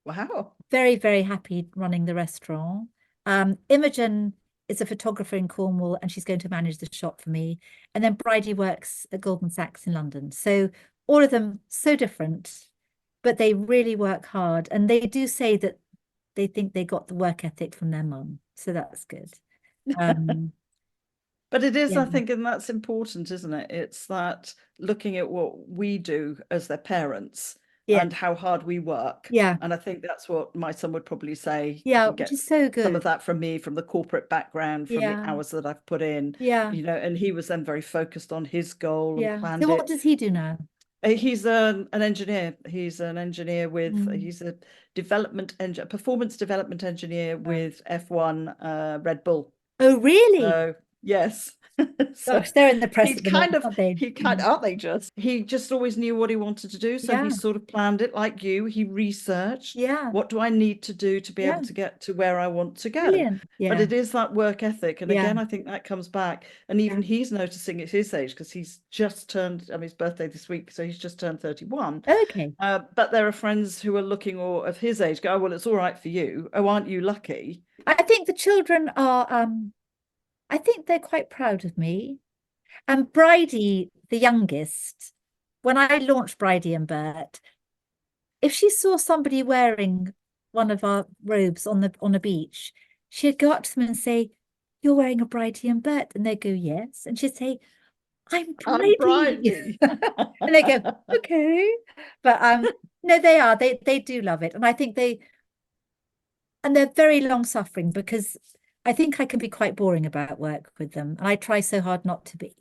Speaker 1: Wow.
Speaker 2: very, very happy running the restaurant. Imogen is a photographer in Cornwall and she's going to manage the shop for me. And then Bridie works at Goldman Sachs in London. So all of them so different. but they really work hard. And they do say that they think they got the work ethic from their mum. So that's good. Um,
Speaker 1: But it is,
Speaker 2: yeah,
Speaker 1: I think, and that's important, isn't it? It's that looking at what we do as their parents
Speaker 2: yeah,
Speaker 1: and how hard we work.
Speaker 2: yeah,
Speaker 1: And I think that's what my son would probably say.
Speaker 2: yeah,
Speaker 1: He
Speaker 2: which is
Speaker 1: gets
Speaker 2: so
Speaker 1: some of
Speaker 2: good.
Speaker 1: that from me, from the corporate background, from the
Speaker 2: Yeah,
Speaker 1: hours that I've put in,
Speaker 2: yeah,
Speaker 1: and he was then very focused on his goal and
Speaker 2: yeah. So
Speaker 1: planned
Speaker 2: what
Speaker 1: it.
Speaker 2: does he do now?
Speaker 1: He's an engineer. He's an engineer with,
Speaker 2: Mm.
Speaker 1: he's a performance development engineer
Speaker 2: Oh,
Speaker 1: with F1 Red Bull.
Speaker 2: oh, really?
Speaker 1: So yes. So
Speaker 2: Gosh, they're in the press
Speaker 1: he'd
Speaker 2: at the
Speaker 1: kind
Speaker 2: moment,
Speaker 1: of
Speaker 2: aren't they?
Speaker 1: he kind
Speaker 2: Mm.
Speaker 1: aren't they just he just always knew what he wanted to do. So he
Speaker 2: Yeah,
Speaker 1: sort of planned it like you. He researched,
Speaker 2: yeah,
Speaker 1: what do I need to do to be
Speaker 2: yeah.
Speaker 1: able to get to where I want to go?
Speaker 2: Brilliant.
Speaker 1: But
Speaker 2: Yeah,
Speaker 1: it is that work ethic. And
Speaker 2: yeah,
Speaker 1: again, I think that comes back. And
Speaker 2: yeah.
Speaker 1: even he's noticing at his age, because he's just turned, I mean, his birthday this week, so he's just turned 31.
Speaker 2: Okay.
Speaker 1: But there are friends who are looking, or of his age, go, oh, well, it's all right for you. Oh, aren't you lucky?
Speaker 2: I think the children are, I think they're quite proud of me. And Bridie, the youngest, when I launched Bridie and Bert, if she saw somebody wearing one of our robes on a beach, she'd go up to them and say, "You're wearing a Bridie and Bert," and they'd go, "Yes," and she'd say, "I'm
Speaker 1: I'm
Speaker 2: Bridie,"
Speaker 1: Bridie.
Speaker 2: and they go, "Okay," but no, they do love it, and I think they're very long suffering because I think I can be quite boring about work with them, and I try so hard not to be.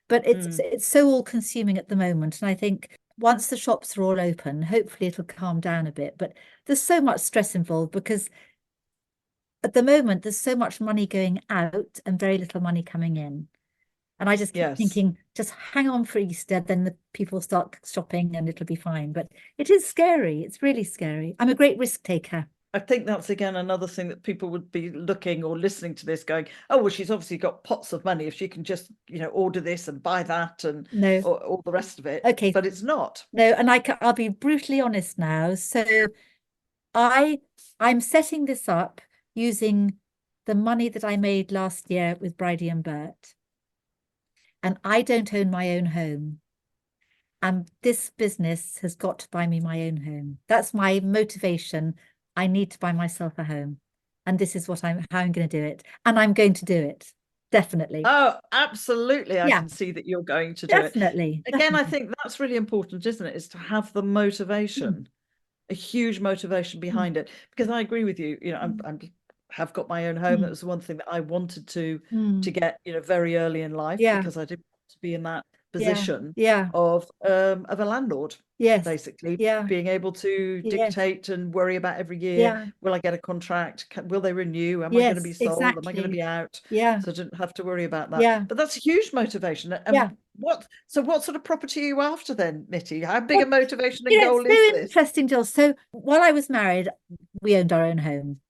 Speaker 2: But
Speaker 1: Mm,
Speaker 2: it's so all consuming at the moment. And I think once the shops are all open, hopefully it'll calm down a bit. But there's so much stress involved because at the moment there's so much money going out and very little money coming in. And I just keep
Speaker 1: yes.
Speaker 2: thinking, just hang on for Easter, then the people start shopping and it'll be fine. But it is scary. It's really scary. I'm a great risk taker.
Speaker 1: I think that's again another thing that people would be looking or listening to this going, oh, well, she's obviously got pots of money if she can just, order this and buy that and
Speaker 2: No.
Speaker 1: or all the rest of it.
Speaker 2: Okay.
Speaker 1: But it's not.
Speaker 2: No, and I'll be brutally honest now. So I I'm setting this up using the money that I made last year with Bridie and Bert. And I don't own my own home. And this business has got to buy me my own home. That's my motivation. I need to buy myself a home. And this is how I'm going to do it. And I'm going to do it. Definitely.
Speaker 1: Oh, absolutely. I
Speaker 2: Yeah,
Speaker 1: can see that you're going to do it.
Speaker 2: definitely.
Speaker 1: Again, I
Speaker 2: Definitely.
Speaker 1: think that's really important, isn't it? Is to have the
Speaker 2: Mm,
Speaker 1: motivation, a huge motivation
Speaker 2: mm,
Speaker 1: behind it. Because I agree with you.
Speaker 2: mm,
Speaker 1: I'm have got my own home. That
Speaker 2: mm,
Speaker 1: was one thing that I wanted to
Speaker 2: mm.
Speaker 1: get, very early in life,
Speaker 2: Yeah,
Speaker 1: because I didn't want to be in that
Speaker 2: yeah,
Speaker 1: position
Speaker 2: yeah.
Speaker 1: of a landlord,
Speaker 2: Yes.
Speaker 1: basically
Speaker 2: Yeah.
Speaker 1: being able to
Speaker 2: Yes.
Speaker 1: dictate and worry about every year.
Speaker 2: Yeah.
Speaker 1: Will I get a contract? Will they renew? Am I going to
Speaker 2: Yes,
Speaker 1: be sold? Am I going to
Speaker 2: exactly.
Speaker 1: be out?
Speaker 2: Yeah.
Speaker 1: So I didn't have to worry about that.
Speaker 2: Yeah.
Speaker 1: But that's a huge motivation.
Speaker 2: Yeah.
Speaker 1: And what sort of property are you after then, Mitty? How big a
Speaker 2: Well,
Speaker 1: motivation and
Speaker 2: it's
Speaker 1: goal is
Speaker 2: so
Speaker 1: this?
Speaker 2: interesting, Jill. So while I was married, we owned our own home.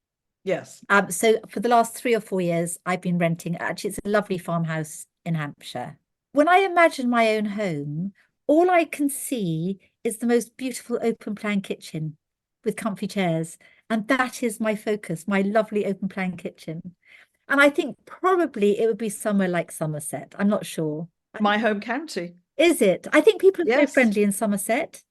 Speaker 1: Yes.
Speaker 2: So for the last 3 or 4 years, I've been renting. Actually, it's a lovely farmhouse in Hampshire. When I imagine my own home, all I can see is the most beautiful open plan kitchen with comfy chairs. And that is my focus, my lovely open plan kitchen. And I think probably it would be somewhere like Somerset. I'm not sure.
Speaker 1: My home county.
Speaker 2: Is it? I think people are so
Speaker 1: Yes.
Speaker 2: friendly in Somerset.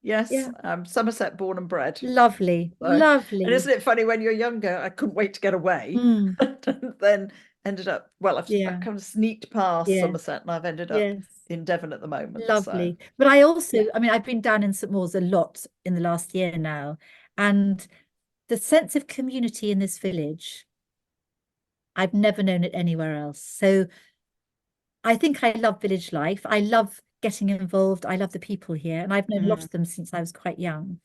Speaker 1: Yes.
Speaker 2: Yeah.
Speaker 1: Somerset born and bred.
Speaker 2: Lovely.
Speaker 1: So, and
Speaker 2: Lovely.
Speaker 1: isn't it funny when you're younger? I couldn't wait to get away,
Speaker 2: Mm,
Speaker 1: and then ended up. Well, I've
Speaker 2: yeah.
Speaker 1: kind of sneaked past
Speaker 2: Yes.
Speaker 1: Somerset, and I've ended up
Speaker 2: Yes.
Speaker 1: in Devon at the moment. So
Speaker 2: Lovely. But I also,
Speaker 1: yeah,
Speaker 2: I mean, I've been down in St Mawes a lot in the last year now. And the sense of community in this village, I've never known it anywhere else. So I think I love village life. I love getting involved. I love the people here. And I've known a lot
Speaker 1: mm,
Speaker 2: of them since I was quite young.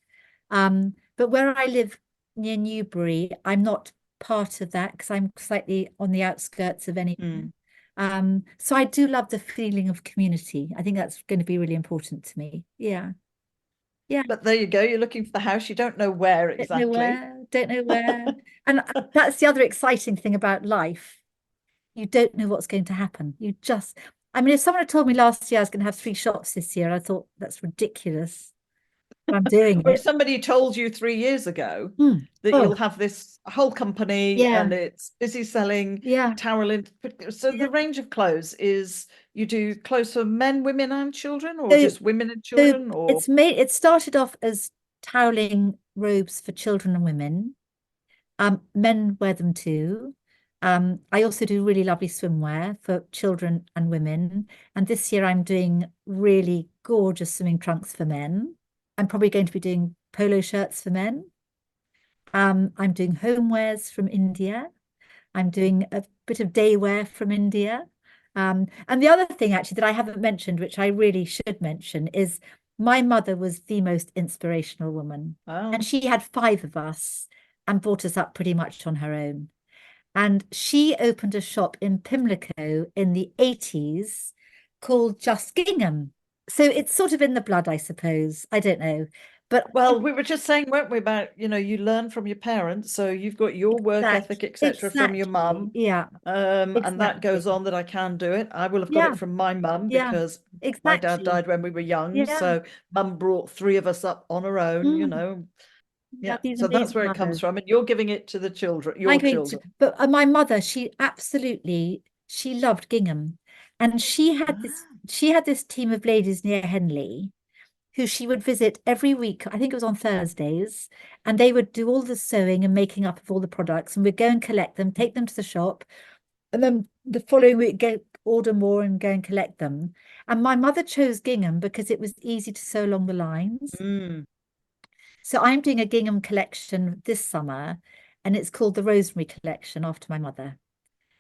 Speaker 2: But where I live near Newbury, I'm not part of that because I'm slightly on the outskirts of any.
Speaker 1: mm.
Speaker 2: So I do love the feeling of community. I think that's going to be really important to me. Yeah. Yeah.
Speaker 1: But there you go. You're looking for the house. You don't know where
Speaker 2: Don't know
Speaker 1: exactly.
Speaker 2: where, don't know where. And that's the other exciting thing about life. You don't know what's going to happen. I mean, if someone had told me last year I was going to have 3 shops this year, I thought that's ridiculous. I'm doing
Speaker 1: Or if
Speaker 2: it.
Speaker 1: somebody told you 3 years ago
Speaker 2: Mm.
Speaker 1: that
Speaker 2: Oh,
Speaker 1: you'll have this whole company
Speaker 2: yeah,
Speaker 1: and it's busy selling
Speaker 2: yeah.
Speaker 1: towel and so
Speaker 2: Yeah.
Speaker 1: the range of clothes is you do clothes for men, women, and children, or
Speaker 2: So,
Speaker 1: just women and
Speaker 2: so
Speaker 1: children, or
Speaker 2: it started off as toweling robes for children and women. Men wear them too. I also do really lovely swimwear for children and women. And this year I'm doing really gorgeous swimming trunks for men. I'm probably going to be doing polo shirts for men. I'm doing homewares from India. I'm doing a bit of day wear from India. And the other thing actually that I haven't mentioned, which I really should mention, is my mother was the most inspirational woman. And
Speaker 1: oh,
Speaker 2: she had five of us and brought us up pretty much on her own. And she opened a shop in Pimlico in the 80s called Just Gingham. So it's sort of in the blood, I suppose. I don't know. But
Speaker 1: well, we were just saying, weren't we, about you learn from your parents, so you've got your work ethic, etc., from your
Speaker 2: exactly.
Speaker 1: mum.
Speaker 2: Yeah,
Speaker 1: And that
Speaker 2: exactly.
Speaker 1: goes on that I can do it. I will have got
Speaker 2: Yeah,
Speaker 1: it from my mum
Speaker 2: yeah,
Speaker 1: because my dad
Speaker 2: exactly.
Speaker 1: died when we were young.
Speaker 2: Yeah.
Speaker 1: So mum brought three of us up on her own,
Speaker 2: Mm. We
Speaker 1: Yeah.
Speaker 2: have these
Speaker 1: So that's
Speaker 2: amazing
Speaker 1: where it comes
Speaker 2: mothers.
Speaker 1: from. And you're giving it to the children,
Speaker 2: I
Speaker 1: your
Speaker 2: agree.
Speaker 1: children.
Speaker 2: But my mother, she absolutely, she loved gingham. And
Speaker 1: Ah.
Speaker 2: she had this team of ladies near Henley who she would visit every week. I think it was on Thursdays, and they would do all the sewing and making up of all the products, and we'd go and collect them, take them to the shop, and then the following week go order more and go and collect them. And my mother chose gingham because it was easy to sew along the lines.
Speaker 1: Mm.
Speaker 2: So I'm doing a gingham collection this summer, and it's called the Rosemary Collection after my mother.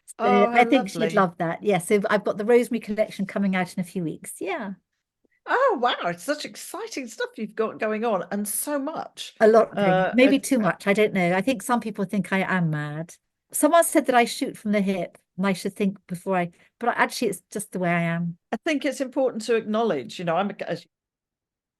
Speaker 2: So
Speaker 1: Oh, how
Speaker 2: I think she'd
Speaker 1: lovely.
Speaker 2: love that. Yeah, so I've got the Rosemary Collection coming out in a few weeks. Yeah.
Speaker 1: Oh, wow. It's such exciting stuff you've got going on and so much.
Speaker 2: A lot of things, maybe
Speaker 1: It's,
Speaker 2: too much. I don't know. I think some people think I am mad. Someone said that I shoot from the hip and I should think before but actually, it's just the way I am.
Speaker 1: I think it's important to acknowledge, as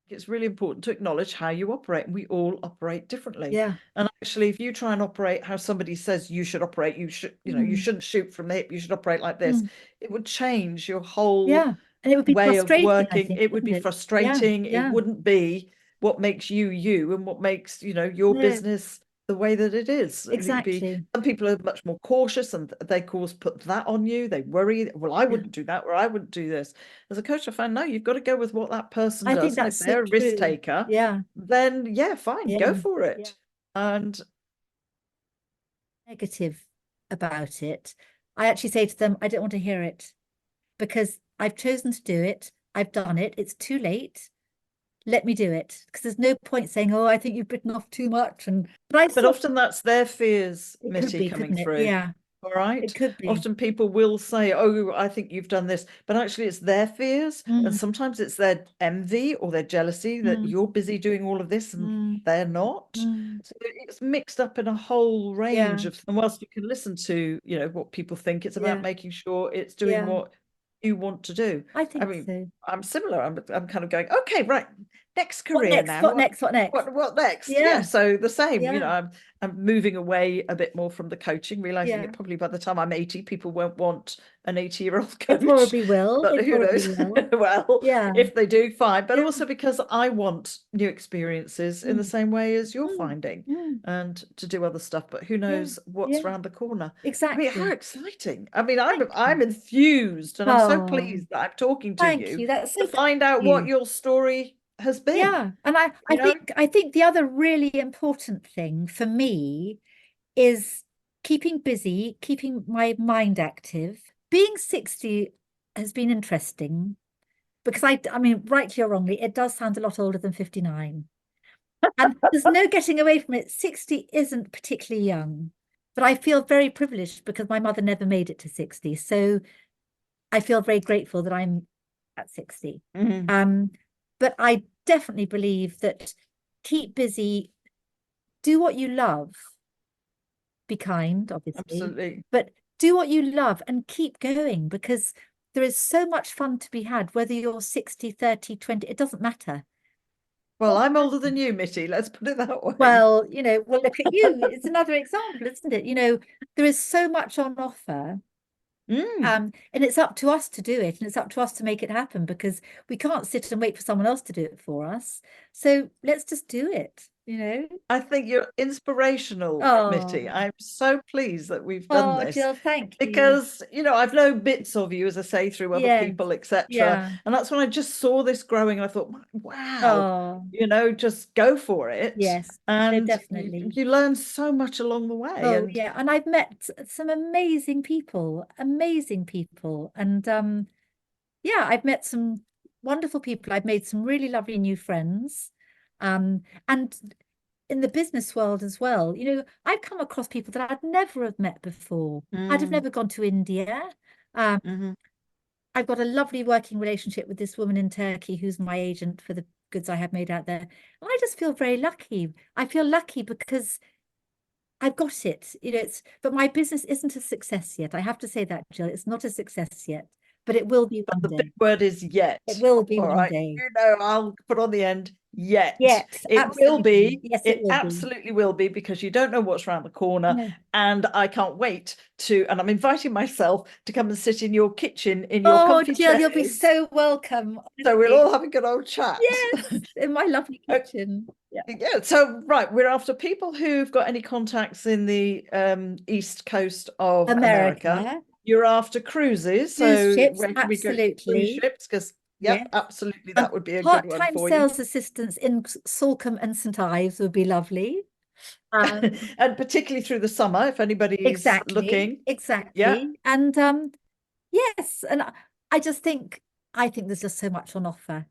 Speaker 1: it's really important to acknowledge how you operate. We all operate differently.
Speaker 2: Yeah.
Speaker 1: And actually, if you try and operate how somebody says you should operate, you
Speaker 2: Mm,
Speaker 1: shouldn't shoot from the hip, you should operate like this,
Speaker 2: mm.
Speaker 1: it would change your whole
Speaker 2: Yeah. And it would be
Speaker 1: way of
Speaker 2: frustrating, I
Speaker 1: working.
Speaker 2: think,
Speaker 1: It would
Speaker 2: wouldn't
Speaker 1: be
Speaker 2: it? Yeah.
Speaker 1: frustrating. It
Speaker 2: Yeah.
Speaker 1: wouldn't be what makes you you and what makes, your
Speaker 2: No,
Speaker 1: business the way that it is. It'd be
Speaker 2: exactly.
Speaker 1: some people are much more cautious and they cause put that on you. They worry, well, I
Speaker 2: Yeah.
Speaker 1: wouldn't do that or I wouldn't do this. As a coach, I found no, you've got to go with what that person
Speaker 2: I think
Speaker 1: does. And if
Speaker 2: that's so
Speaker 1: they're a risk
Speaker 2: true.
Speaker 1: taker,
Speaker 2: Yeah.
Speaker 1: then yeah, fine,
Speaker 2: Yeah.
Speaker 1: go for
Speaker 2: Yeah.
Speaker 1: it. And
Speaker 2: Negative about it. I actually say to them, I don't want to hear it because I've chosen to do it. I've done it. It's too late. Let me do it. Because there's no point saying, oh, I think you've bitten off too much. But I
Speaker 1: but
Speaker 2: sort
Speaker 1: often that's their fears,
Speaker 2: it could
Speaker 1: Mitty,
Speaker 2: be,
Speaker 1: coming
Speaker 2: couldn't it?
Speaker 1: through.
Speaker 2: Yeah,
Speaker 1: All
Speaker 2: it
Speaker 1: right.
Speaker 2: could be.
Speaker 1: Often people will say, oh, I think you've done this, but actually it's their fears. And
Speaker 2: Mm,
Speaker 1: sometimes it's their envy or their jealousy that
Speaker 2: mm,
Speaker 1: you're busy doing all of this and
Speaker 2: mm,
Speaker 1: they're not.
Speaker 2: mm.
Speaker 1: So it's mixed up in a whole range
Speaker 2: Yeah,
Speaker 1: of, and whilst you can listen to, what people think, it's about
Speaker 2: yeah,
Speaker 1: making sure it's doing
Speaker 2: yeah.
Speaker 1: what you want to do.
Speaker 2: I
Speaker 1: I
Speaker 2: think
Speaker 1: mean,
Speaker 2: so.
Speaker 1: I'm similar. I'm kind of going, okay, right, next
Speaker 2: What
Speaker 1: career
Speaker 2: next?
Speaker 1: now.
Speaker 2: What
Speaker 1: What
Speaker 2: next? What next?
Speaker 1: what next? Yeah,
Speaker 2: Yeah,
Speaker 1: so the same,
Speaker 2: yeah,
Speaker 1: I'm moving away a bit more from the coaching, realizing
Speaker 2: yeah.
Speaker 1: it probably by the time I'm 80, people won't want an 80-year-old
Speaker 2: They
Speaker 1: coach.
Speaker 2: probably will.
Speaker 1: But
Speaker 2: They
Speaker 1: who
Speaker 2: probably
Speaker 1: knows?
Speaker 2: will.
Speaker 1: Well,
Speaker 2: Yeah,
Speaker 1: if they do, fine. But
Speaker 2: yeah.
Speaker 1: also because I want new experiences in the
Speaker 2: Mm,
Speaker 1: same way as you're
Speaker 2: mm,
Speaker 1: finding
Speaker 2: mm.
Speaker 1: and to do other stuff. But who
Speaker 2: Yeah,
Speaker 1: knows what's
Speaker 2: yeah,
Speaker 1: around the corner? I mean, how
Speaker 2: exactly.
Speaker 1: exciting. I mean,
Speaker 2: Thank
Speaker 1: I'm
Speaker 2: you.
Speaker 1: enthused and I'm so
Speaker 2: Oh,
Speaker 1: pleased that I'm talking to
Speaker 2: thank
Speaker 1: you
Speaker 2: you. That's
Speaker 1: to
Speaker 2: so kind
Speaker 1: find
Speaker 2: of
Speaker 1: out what
Speaker 2: you.
Speaker 1: your story has been,
Speaker 2: Yeah, and
Speaker 1: you know?
Speaker 2: I think the other really important thing for me is keeping busy, keeping my mind active. Being 60 has been interesting because I mean, rightly or wrongly, it does sound a lot older than 59. And there's no getting away from it. 60 isn't particularly young, but I feel very privileged because my mother never made it to 60. So I feel very grateful that I'm at 60.
Speaker 1: Mhm.
Speaker 2: Um, but I definitely believe that keep busy, do what you love, be kind, obviously,
Speaker 1: Absolutely.
Speaker 2: but do what you love and keep going because there is so much fun to be had, whether you're 60, 30, 20, it doesn't matter.
Speaker 1: Well, I'm older than you, Mitty. Let's put it that way.
Speaker 2: Well, well, look at you. It's another example, isn't it? There is so much on offer.
Speaker 1: Mm.
Speaker 2: And it's up to us to do it, and it's up to us to make it happen, because we can't sit and wait for someone else to do it for us. So let's just do it, you know?
Speaker 1: I think you're inspirational, Mitty.
Speaker 2: Oh,
Speaker 1: I'm so pleased that we've done
Speaker 2: oh,
Speaker 1: this
Speaker 2: Jill, thank you.
Speaker 1: because, I've known bits of you, as I say, through other
Speaker 2: Yes,
Speaker 1: people, etc.
Speaker 2: yeah.
Speaker 1: And that's when I just saw this growing and I thought, wow,
Speaker 2: Oh,
Speaker 1: just go for it.
Speaker 2: yes, no,
Speaker 1: And
Speaker 2: definitely.
Speaker 1: you learn so much along the way.
Speaker 2: Oh,
Speaker 1: And
Speaker 2: yeah. And I've met some amazing people, amazing people. And yeah, I've met some wonderful people. I've made some really lovely new friends. And in the business world as well, I've come across people that I'd never have met before. I'd have
Speaker 1: mm,
Speaker 2: never gone to India. Um,
Speaker 1: mhm.
Speaker 2: I've got a lovely working relationship with this woman in Turkey who's my agent for the goods I have made out there. And I just feel very lucky. I feel lucky because I've got it. But my business isn't a success yet. I have to say that, Jill. It's not a success yet, but it will be
Speaker 1: But
Speaker 2: one
Speaker 1: the big
Speaker 2: day.
Speaker 1: word is
Speaker 2: It
Speaker 1: yet.
Speaker 2: will be
Speaker 1: All
Speaker 2: one
Speaker 1: right.
Speaker 2: day.
Speaker 1: I'll put on the end yet.
Speaker 2: Yet,
Speaker 1: It will
Speaker 2: absolutely.
Speaker 1: be.
Speaker 2: Yes, it
Speaker 1: It
Speaker 2: will be.
Speaker 1: absolutely will be, because you don't know what's around the corner.
Speaker 2: No.
Speaker 1: And I can't wait and I'm inviting myself to come and sit in your kitchen in your
Speaker 2: Oh,
Speaker 1: comfy
Speaker 2: Jill, you'll be
Speaker 1: chairs.
Speaker 2: so welcome,
Speaker 1: So we'll
Speaker 2: honestly.
Speaker 1: all have a good old chat.
Speaker 2: Yes, in my lovely
Speaker 1: Uh,
Speaker 2: kitchen. Yeah.
Speaker 1: yeah. So, right. We're after people who've got any contacts in the East Coast of America.
Speaker 2: America,
Speaker 1: You're after cruises.
Speaker 2: cruise
Speaker 1: So
Speaker 2: ships,
Speaker 1: where can we go? Cruise
Speaker 2: absolutely.
Speaker 1: ships? Because, yep,
Speaker 2: Yes.
Speaker 1: absolutely. That would be a good one
Speaker 2: Part-time
Speaker 1: for you.
Speaker 2: sales assistants in Salcombe and St Ives would be lovely. Um,
Speaker 1: And particularly through the summer, if anybody's
Speaker 2: exactly,
Speaker 1: looking. Yeah.
Speaker 2: exactly. And yes, and I just think there's just so much on offer.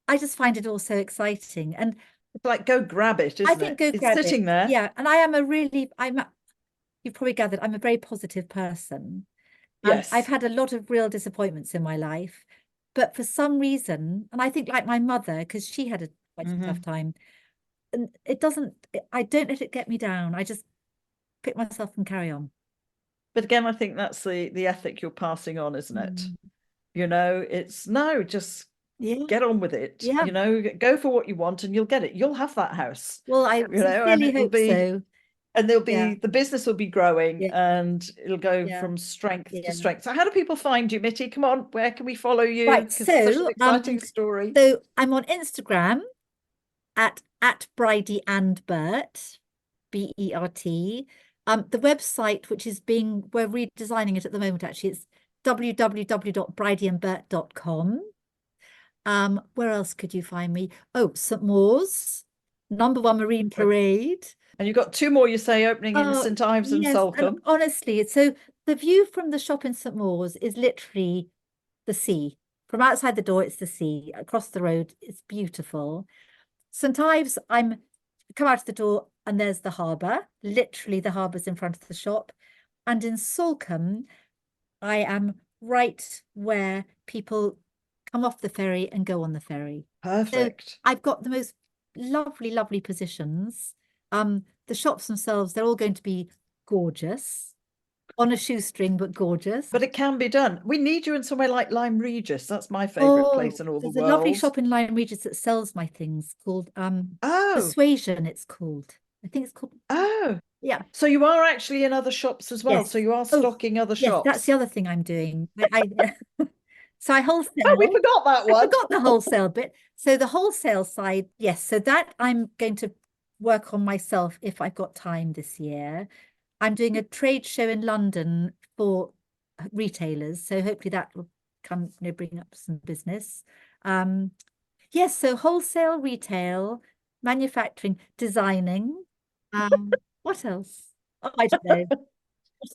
Speaker 2: I just find it all so exciting. And
Speaker 1: It's like go grab it,
Speaker 2: I
Speaker 1: isn't
Speaker 2: think
Speaker 1: it?
Speaker 2: go
Speaker 1: It's
Speaker 2: grab it.
Speaker 1: sitting there.
Speaker 2: Yeah. And you've probably gathered, I'm a very positive person. I've
Speaker 1: Yes.
Speaker 2: had a lot of real disappointments in my life, but for some reason, and I think like my mother, because she had quite a tough
Speaker 1: Hmm.
Speaker 2: time, and I don't let it get me down. I just pick myself and carry on.
Speaker 1: But again, I think that's the ethic you're passing on, isn't it?
Speaker 2: Mm.
Speaker 1: It's no, just
Speaker 2: Yeah,
Speaker 1: get on with it.
Speaker 2: yeah.
Speaker 1: Go for what you want and you'll get it. You'll have that house,
Speaker 2: Well, I
Speaker 1: and
Speaker 2: sincerely
Speaker 1: it'll
Speaker 2: hope
Speaker 1: be,
Speaker 2: so.
Speaker 1: and there'll
Speaker 2: Yeah,
Speaker 1: be, the business will be growing
Speaker 2: yeah,
Speaker 1: and it'll go
Speaker 2: yeah,
Speaker 1: from strength to
Speaker 2: yeah.
Speaker 1: strength. So how do people find you, Mitty? Come on, where can we follow you?
Speaker 2: Right.
Speaker 1: Because it's such an exciting story.
Speaker 2: So I'm on Instagram at Bridie and Bert, Bert. The website, we're redesigning it at the moment, actually, it's www.bridieandbert.com. Where else could you find me? Oh, St Mawes, #1 Marine Parade.
Speaker 1: And you've got two more, you say, opening in
Speaker 2: Oh,
Speaker 1: St Ives and
Speaker 2: yes. And
Speaker 1: Salcombe.
Speaker 2: honestly, so the view from the shop in St Mawes is literally the sea. From outside the door, it's the sea. Across the road, it's beautiful. St Ives, I'm come out of the door and there's the harbour. Literally, the harbour's in front of the shop. And in Salcombe, I am right where people come off the ferry and go on the ferry. So
Speaker 1: Perfect.
Speaker 2: I've got the most lovely, lovely positions. The shops themselves, they're all going to be gorgeous, on a shoestring, but gorgeous.
Speaker 1: But it can be done. We need you in somewhere like Lyme Regis. That's my favourite
Speaker 2: Oh,
Speaker 1: place in all the
Speaker 2: there's a lovely
Speaker 1: world.
Speaker 2: shop in Lyme Regis that sells my things called
Speaker 1: Oh,
Speaker 2: Persuasion, it's called. I think it's called,
Speaker 1: oh.
Speaker 2: yeah.
Speaker 1: So you are actually in other shops as well. So
Speaker 2: Yes.
Speaker 1: you are
Speaker 2: Oh,
Speaker 1: stocking other
Speaker 2: yes, that's the
Speaker 1: shops.
Speaker 2: other thing I'm doing. So I
Speaker 1: Oh, we
Speaker 2: wholesale.
Speaker 1: forgot that
Speaker 2: I
Speaker 1: one.
Speaker 2: forgot the wholesale bit. So the wholesale side, yes. So that I'm going to work on myself if I've got time this year. I'm doing a trade show in London for retailers. So hopefully that will bring up some business. Yes, so wholesale, retail, manufacturing, designing. What else? Oh, I don't know.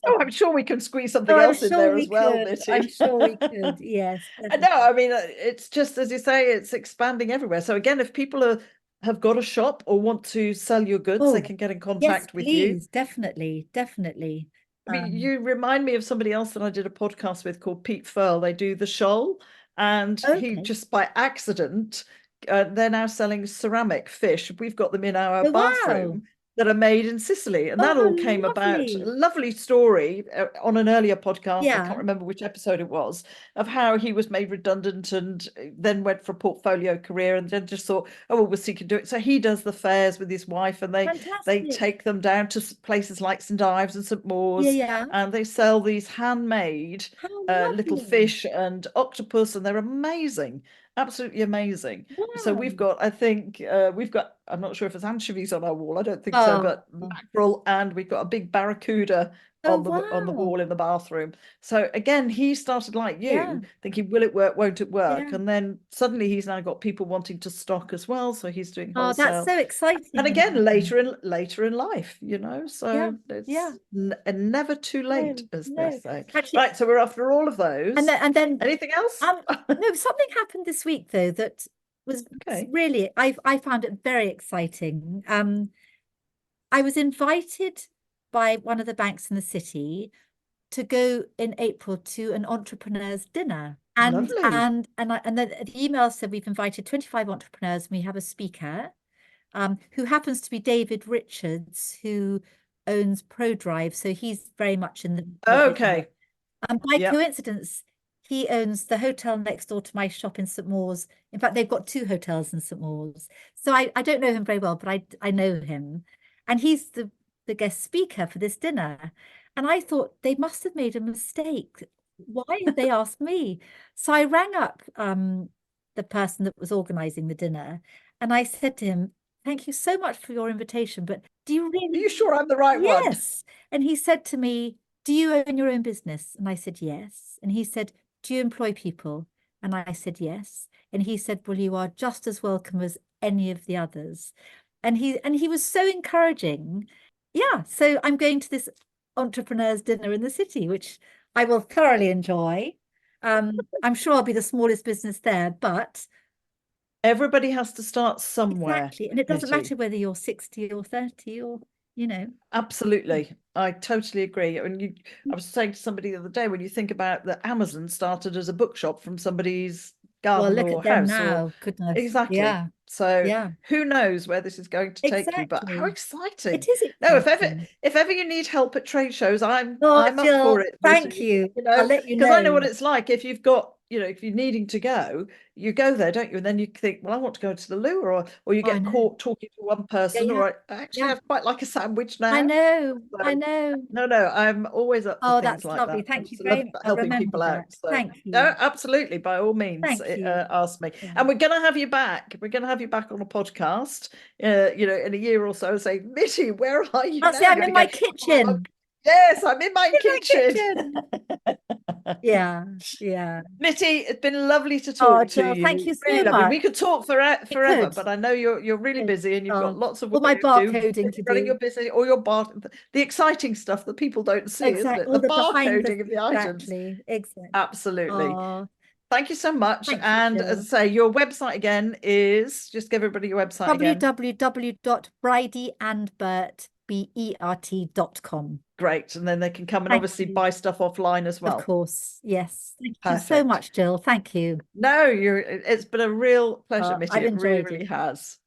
Speaker 1: Oh, I'm sure we can squeeze
Speaker 2: Oh,
Speaker 1: something
Speaker 2: I'm
Speaker 1: else in
Speaker 2: sure
Speaker 1: there
Speaker 2: we
Speaker 1: as well,
Speaker 2: could. I'm
Speaker 1: Mitty.
Speaker 2: sure we could. Yes,
Speaker 1: I know.
Speaker 2: definitely.
Speaker 1: I mean, it's just as you say, it's expanding everywhere. So again, if people have got a shop or want to sell your goods, they
Speaker 2: Oh,
Speaker 1: can get in
Speaker 2: yes,
Speaker 1: contact with you.
Speaker 2: please. Definitely, definitely.
Speaker 1: I mean, you remind me of somebody else that I did a podcast with called Pete Furl. They do the shoal, and he
Speaker 2: Okay.
Speaker 1: just by accident, they're now selling ceramic fish. We've got them in our
Speaker 2: Oh, wow.
Speaker 1: bathroom. that are made in Sicily. And that all came
Speaker 2: Oh,
Speaker 1: about, a
Speaker 2: lovely.
Speaker 1: lovely story on an earlier podcast. I can't
Speaker 2: Yeah,
Speaker 1: remember which episode it was, of how he was made redundant and then went for a portfolio career and then just thought, oh, well, we'll see can do it. So he does the fairs with his wife and they
Speaker 2: fantastic.
Speaker 1: take them down to places like St Ives and St
Speaker 2: Yeah,
Speaker 1: Mawes,
Speaker 2: yeah.
Speaker 1: and they sell these handmade
Speaker 2: How
Speaker 1: little
Speaker 2: lovely.
Speaker 1: fish and octopus, and they're amazing, absolutely amazing. So
Speaker 2: Wow.
Speaker 1: we've got, I think, we've got, I'm not sure if it's anchovies on our wall, I don't think so,
Speaker 2: Oh,
Speaker 1: but mackerel, and we've got a big barracuda
Speaker 2: oh,
Speaker 1: on the
Speaker 2: wow.
Speaker 1: wall in the bathroom. So again, he started like
Speaker 2: Yeah,
Speaker 1: you, thinking, will it work, won't it work?
Speaker 2: yeah.
Speaker 1: And then suddenly he's now got people wanting to stock as well, so he's doing
Speaker 2: Oh, that's
Speaker 1: wholesale.
Speaker 2: so
Speaker 1: And
Speaker 2: exciting.
Speaker 1: again, later in life,
Speaker 2: Yeah,
Speaker 1: so
Speaker 2: yeah.
Speaker 1: it's never too late,
Speaker 2: No,
Speaker 1: as they
Speaker 2: no.
Speaker 1: say.
Speaker 2: Actually,
Speaker 1: Right, so we're after all of those.
Speaker 2: and then
Speaker 1: Anything else?
Speaker 2: no, something happened this week though that was
Speaker 1: Okay.
Speaker 2: really I found it very exciting. I was invited by one of the banks in the city to go in April to an entrepreneurs dinner.
Speaker 1: Lovely.
Speaker 2: And then the email said we've invited 25 entrepreneurs and we have a speaker, who happens to be David Richards, who owns ProDrive. So he's very much in the business.
Speaker 1: Okay.
Speaker 2: And by
Speaker 1: Yeah.
Speaker 2: coincidence, he owns the hotel next door to my shop in St Mawes. In fact, they've got two hotels in St Mawes. So I don't know him very well, but I know him. And he's the guest speaker for this dinner. And I thought they must have made a mistake. Why had they asked me? So I rang up the person that was organizing the dinner and I said to him, thank you so much for your invitation, but do you
Speaker 1: Are
Speaker 2: really?
Speaker 1: you sure I'm the right one?
Speaker 2: Yes. And he said to me, do you own your own business? And I said, yes. And he said, do you employ people? And I said, yes. And he said, well, you are just as welcome as any of the others. And he was so encouraging. Yeah. So I'm going to this entrepreneurs dinner in the city, which I will thoroughly enjoy. I'm sure I'll be the smallest business there, but
Speaker 1: Everybody has to start somewhere,
Speaker 2: exactly. And it doesn't
Speaker 1: Mitty.
Speaker 2: matter whether you're 60 or 30 or, you know.
Speaker 1: Absolutely. I totally agree. I was saying to somebody the other day, when you think about that Amazon started as a bookshop from somebody's
Speaker 2: Well,
Speaker 1: garden
Speaker 2: look
Speaker 1: or
Speaker 2: at them
Speaker 1: house, or
Speaker 2: now. Goodness.
Speaker 1: exactly.
Speaker 2: Yeah.
Speaker 1: So
Speaker 2: Yeah.
Speaker 1: who knows where this is going to take you, but how
Speaker 2: Exactly.
Speaker 1: exciting.
Speaker 2: It is
Speaker 1: No,
Speaker 2: exciting.
Speaker 1: if ever you need help at trade shows,
Speaker 2: Oh,
Speaker 1: I'm up for
Speaker 2: Jill,
Speaker 1: it,
Speaker 2: thank
Speaker 1: Mitty.
Speaker 2: you. I'll let you
Speaker 1: Because I know
Speaker 2: know.
Speaker 1: what it's like. If you've got, if you're needing to go, you go there, don't you? And then you think, well, I want to go to the loo, or you
Speaker 2: Oh, I
Speaker 1: get
Speaker 2: know.
Speaker 1: caught talking to one
Speaker 2: Yeah,
Speaker 1: person,
Speaker 2: yeah.
Speaker 1: or actually
Speaker 2: Yeah.
Speaker 1: I've quite like a sandwich
Speaker 2: I
Speaker 1: now.
Speaker 2: know. I
Speaker 1: So
Speaker 2: know.
Speaker 1: no, I'm always up for
Speaker 2: Oh,
Speaker 1: things
Speaker 2: that's
Speaker 1: like
Speaker 2: lovely.
Speaker 1: that. I
Speaker 2: Thank you
Speaker 1: just
Speaker 2: very
Speaker 1: love
Speaker 2: much. I'll
Speaker 1: helping
Speaker 2: remember
Speaker 1: people out.
Speaker 2: that.
Speaker 1: So
Speaker 2: Thank
Speaker 1: no,
Speaker 2: you.
Speaker 1: absolutely, by all means,
Speaker 2: Thank you.
Speaker 1: ask me.
Speaker 2: Yeah.
Speaker 1: And we're going to have you back. We're going to have you back on a podcast, in a year or so. Say, Mitty, where are you
Speaker 2: I'll say
Speaker 1: now?
Speaker 2: I'm
Speaker 1: Going
Speaker 2: in
Speaker 1: to go?
Speaker 2: my
Speaker 1: "Oh,
Speaker 2: kitchen.
Speaker 1: yes, I'm in my
Speaker 2: In my
Speaker 1: kitchen.
Speaker 2: kitchen. Yeah. Yeah.
Speaker 1: Mitty, it's been lovely to
Speaker 2: Oh,
Speaker 1: talk to
Speaker 2: Jill, thank
Speaker 1: you.
Speaker 2: you
Speaker 1: Really
Speaker 2: so
Speaker 1: lovely.
Speaker 2: much.
Speaker 1: We could talk
Speaker 2: It
Speaker 1: forever,
Speaker 2: could.
Speaker 1: but I know you're really
Speaker 2: Could.
Speaker 1: busy and you've got
Speaker 2: Oh,
Speaker 1: lots of
Speaker 2: all
Speaker 1: work
Speaker 2: my
Speaker 1: to do.
Speaker 2: barcoding to
Speaker 1: Running
Speaker 2: do.
Speaker 1: your business or your bar, the exciting stuff that people don't see, isn't
Speaker 2: Exactly.
Speaker 1: it?
Speaker 2: All
Speaker 1: The
Speaker 2: the behind the
Speaker 1: barcoding of the items.
Speaker 2: exactly. Exactly.
Speaker 1: Absolutely.
Speaker 2: Oh,
Speaker 1: Thank you so much.
Speaker 2: thank you,
Speaker 1: And as I
Speaker 2: Jill.
Speaker 1: say, your website again is, just give everybody your website again.
Speaker 2: www.bridieandbert.com.
Speaker 1: Great. And then they can come and
Speaker 2: Thank
Speaker 1: obviously
Speaker 2: you.
Speaker 1: buy stuff offline as
Speaker 2: Of
Speaker 1: well.
Speaker 2: course. Yes. Thank you so
Speaker 1: Perfect.
Speaker 2: much, Jill. Thank you.
Speaker 1: No, it's been a real pleasure, Mitty.
Speaker 2: I've
Speaker 1: It really,
Speaker 2: enjoyed
Speaker 1: really
Speaker 2: it.
Speaker 1: has.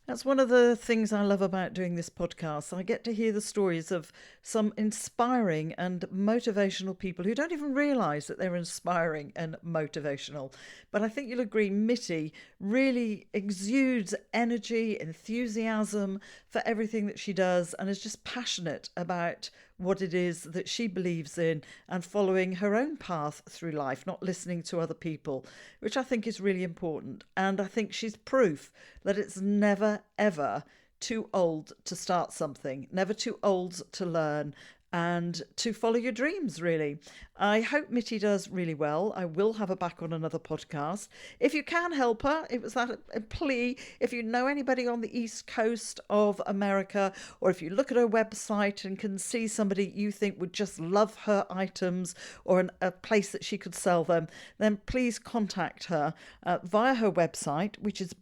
Speaker 1: That's one of the things I love about doing this podcast. I get to hear the stories of some inspiring and motivational people who don't even realise that they're inspiring and motivational. But I think you'll agree, Mitty really exudes energy, enthusiasm for everything that she does, and is just passionate about what it is that she believes in and following her own path through life, not listening to other people, which I think is really important. And I think she's proof that it's never, ever too old to start something, never too old to learn and to follow your dreams, really. I hope Mitty does really well. I will have her back on another podcast. If you can help her, it was that a plea. If you know anybody on the East Coast of America, or if you look at her website and can see somebody you think would just love her items, or a place that she could sell them, then please contact her via her website, which is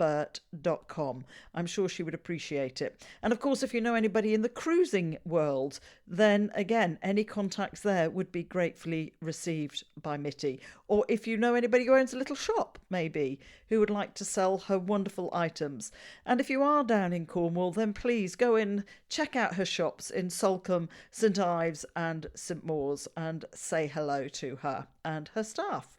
Speaker 1: bridieandbert.com. I'm sure she would appreciate it. And of course, if you know anybody in the cruising world, then again, any contacts there would be gratefully received by Mitty. Or if you know anybody who owns a little shop, maybe, who would like to sell her wonderful items. And if you are down in Cornwall, then please go in, check out her shops in Salcombe, St Ives and St Mawes, and say hello to her and her staff.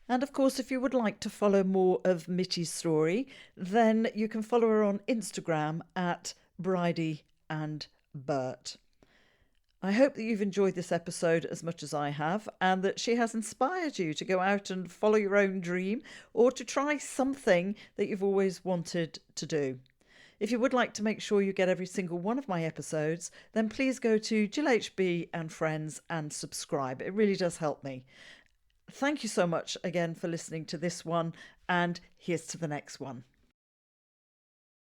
Speaker 1: And of course, if you would like to follow more of Mitty's story, then you can follow her on Instagram at Bridie and Bert. I hope that you've enjoyed this episode as much as I have, and that she has inspired you to go out and follow your own dream or to try something that you've always wanted to do. If you would like to make sure you get every single one of my episodes, then please go to GillHB and Friends and subscribe. It really does help me. Thank you so much again for listening to this one, and here's to the next one.